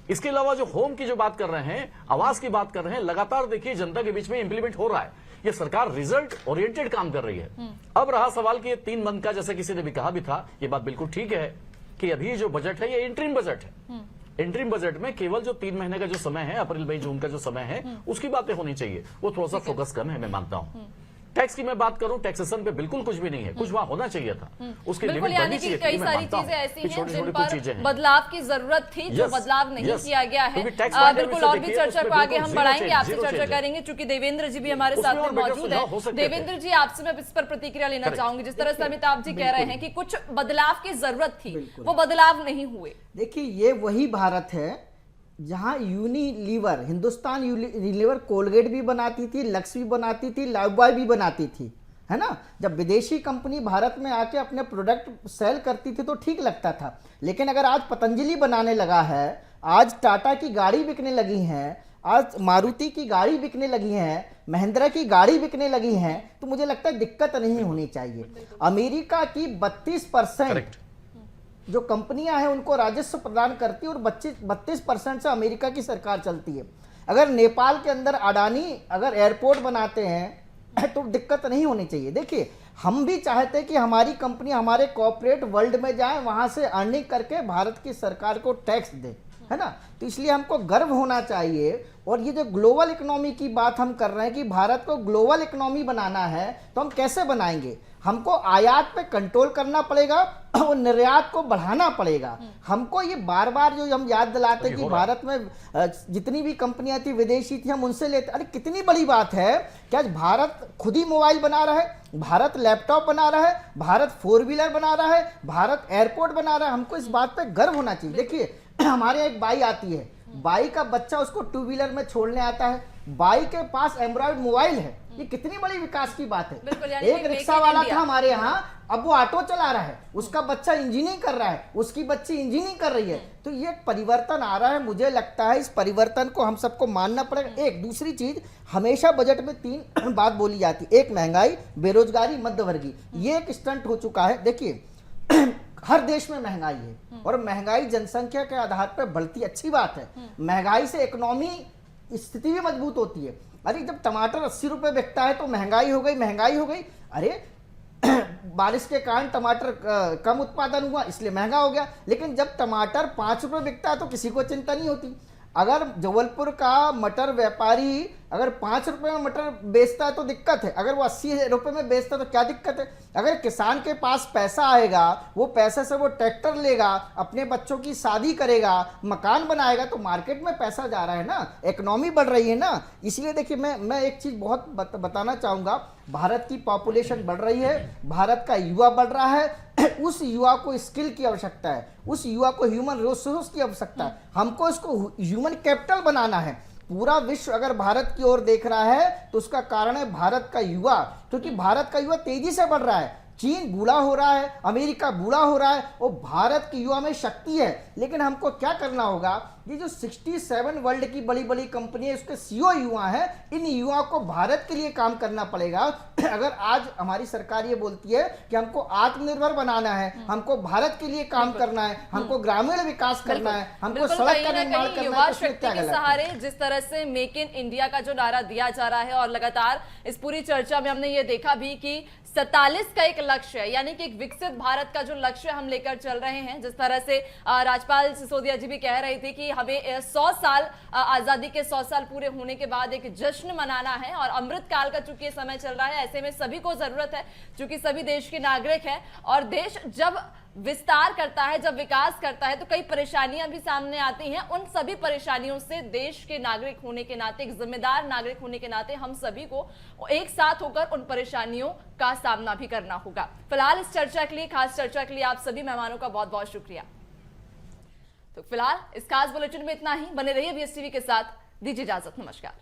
इसके अलावा जो होम की जो बात कर रहे हैं, आवास की बात कर रहे हैं, लगातार देखिए जनता के बीच में इंप्लीमेंट हो रहा है। ये सरकार रिजल्ट ओरिएंटेड काम कर रही है। अब रहा सवाल कि ये 3 मंथ का, जैसे किसी ने भी कहा भी था, ये बात बिल्कुल ठीक है कि अभी जो बजट है ये इंटरिम बजट है। इंटरिम बजट में केवल जो 3 महीने का जो समय है, अप्रैल मई जून का जो समय है, उसकी बातें होनी चाहिए। वो थोड़ा सा फोकस कम है, मैं मानता हूं। टैक्स की मैं बात करूं, टैक्सेशन पे बिल्कुल कुछ भी नहीं है, कुछ वहां होना चाहिए था, उसके बिल्कुल, लिमिट यानी बढ़नी कि चाहिए कई थी। मैं सारी मानता हूं चीजें ऐसी कि हैं छोटी जिन छोटी पर कुछ चीजें हैं। बदलाव की जरूरत थी, जो Yes, बदलाव नहीं yes, किया गया है। क्योंकि tax pattern बिल्कुल, में और से भी देखिए, चर्चा उसमें को आगे बिल्कुल हम zero बढ़ाएंगे, change, आपसे zero चर्चा change है। करेंगे, चूंकि देवेंद्र जी भी हमारे उसमें साथ में और बेटर मौजूद सुझाव हो है। सकते थे। देवेंद्र जी, आपसे मैं इस पर प्रतिक्रिया लेना Correct. चाहूंगी। जिस तरह से अमिताभ जी कह रहे हैं कि कुछ बदलाव की जरूरत थी, वो बदलाव नहीं हुए। देखिए, ये वही भारत है जहां यूनिलीवर, हिंदुस्तान यूनिलीवर कोलगेट भी बनाती थी, लक्स भी बनाती थी, लाइफबॉय भी बनाती थी, है ना। जब विदेशी कंपनी भारत में आके अपने प्रोडक्ट सेल करती थी तो ठीक लगता था, लेकिन अगर आज पतंजलि बनाने लगा है, आज टाटा की गाड़ी बिकने लगी हैं, आज मारुति की गाड़ी बिकने लगी हैं, महिंद्रा की गाड़ी बिकने लगी हैं, तो मुझे लगता है दिक्कत नहीं होनी चाहिए। अमेरिका की 32% जो कंपनियां हैं उनको राजस्व प्रदान करती है और 32% से अमेरिका की सरकार चलती है। अगर नेपाल के अंदर अडानी अगर एयरपोर्ट बनाते हैं तो दिक्कत नहीं होनी चाहिए। देखिए, हम भी चाहते हैं कि हमारी कंपनी हमारे कॉर्पोरेट वर्ल्ड में जाए, वहां से अर्निंग करके भारत की सरकार को टैक्स दे, है ना। तो इसलिए हमको गर्व होना चाहिए। और ये जो ग्लोबल इकोनॉमी की बात हम कर रहे हैं कि भारत को ग्लोबल इकोनॉमी बनाना है, तो हम कैसे बनाएंगे? हमको आयात पे कंट्रोल करना पड़ेगा और निर्यात को बढ़ाना पड़ेगा। हमको ये बार बार जो हम याद दिलाते हैं कि भारत में जितनी भी कंपनियां थी विदेशी थी, हम उनसे लेते। अरे कितनी बड़ी बात है कि आज भारत खुद ही मोबाइल बना रहा है, भारत लैपटॉप बना रहा है, भारत 4 व्हीलर बना रहा है, भारत एयरपोर्ट बना रहा है। हमको इस बात पे गर्व होना चाहिए। देखिए, हमारे यहाँ एक बाई आती है, बाई का बच्चा उसको 2 व्हीलर में छोड़ने आता है, बाई के पास एंड्रॉइड मोबाइल है। ये कितनी बड़ी विकास की बात है। एक रिक्शा वाला था हमारे यहाँ, अब वो ऑटो चला रहा है, उसका बच्चा इंजीनियरिंग कर रहा है, उसकी बच्ची इंजीनियरिंग कर रही है। तो ये परिवर्तन आ रहा है, मुझे लगता है इस परिवर्तन को हम सबको मानना पड़ेगा। एक दूसरी चीज, हमेशा बजट में 3 बात बोली जाती है, एक महंगाई, बेरोजगारी, मध्यवर्गीय। ये एक स्टंट हो चुका है। देखिए, हर देश में महंगाई है और महंगाई जनसंख्या के आधार पर बढ़ती, अच्छी बात है। महंगाई से इकोनॉमी स्थिति भी मजबूत होती है। अरे जब टमाटर 80 रुपए बिकता है तो महंगाई हो गई, महंगाई हो गई। अरे बारिश के कारण टमाटर कम उत्पादन हुआ इसलिए महंगा हो गया। लेकिन जब टमाटर 5 रुपए बिकता है तो किसी को चिंता नहीं होती। अगर जबलपुर का मटर व्यापारी अगर 5 रुपए में मटर बेचता है तो दिक्कत है, अगर वो 80 रुपए में बेचता है तो क्या दिक्कत है? अगर किसान के पास पैसा आएगा, वो पैसे से वो ट्रैक्टर लेगा, अपने बच्चों की शादी करेगा, मकान बनाएगा, तो मार्केट में पैसा जा रहा है ना, इकोनॉमी बढ़ रही है ना। इसलिए देखिए, मैं एक चीज बहुत बताना चाहूंगा, भारत की पॉपुलेशन बढ़ रही है, भारत का युवा बढ़ रहा है। उस युवा को स्किल की आवश्यकता है, उस युवा को ह्यूमन रिसोर्स की आवश्यकता है। हमको इसको ह्यूमन कैपिटल बनाना है। पूरा विश्व अगर भारत की ओर देख रहा है तो उसका कारण है भारत का युवा, क्योंकि भारत का युवा तेजी से बढ़ रहा है। चीन बूढ़ा हो रहा है, अमेरिका बूढ़ा हो रहा है, और भारत के युवा में शक्ति है। लेकिन हमको क्या करना होगा, ये जो 67 वर्ल्ड की बड़ी बड़ी कंपनी है, उसके सीईओ युवा है, इन युवाओं को भारत के लिए काम करना पड़ेगा। अगर आज हमारी सरकार ये बोलती है कि हमको आत्मनिर्भर बनाना है, हमको भारत के लिए काम करना है, हमको ग्रामीण विकास करना है, हमको सड़क का निर्माण करना है, युवा शक्ति के सहारे जिस तरह से मेक इन इंडिया का जो नारा दिया जा रहा है, और लगातार इस पूरी चर्चा में हमने ये देखा भी कि 47 का एक लक्ष्य है, यानी कि एक विकसित भारत का जो लक्ष्य हम लेकर चल रहे हैं। जिस तरह से राजपाल सिसोदिया जी भी कह रही थी कि हमें 100 साल आजादी के 100 साल पूरे होने के बाद एक जश्न मनाना है, और अमृत काल का चूंकि ये समय चल रहा है, ऐसे में सभी को जरूरत है, चूंकि सभी देश के नागरिक हैं, और देश जब विस्तार करता है, जब विकास करता है, तो कई परेशानियां भी सामने आती हैं। उन सभी परेशानियों से देश के नागरिक होने के नाते, एक जिम्मेदार नागरिक होने के नाते, हम सभी को एक साथ होकर उन परेशानियों का सामना भी करना होगा। फिलहाल इस चर्चा के लिए, खास चर्चा के लिए, आप सभी मेहमानों का बहुत बहुत शुक्रिया। तो फिलहाल इस खास बुलेटिन में इतना ही। बने रहिए BSTV के साथ, दीजिए इजाजत, नमस्कार।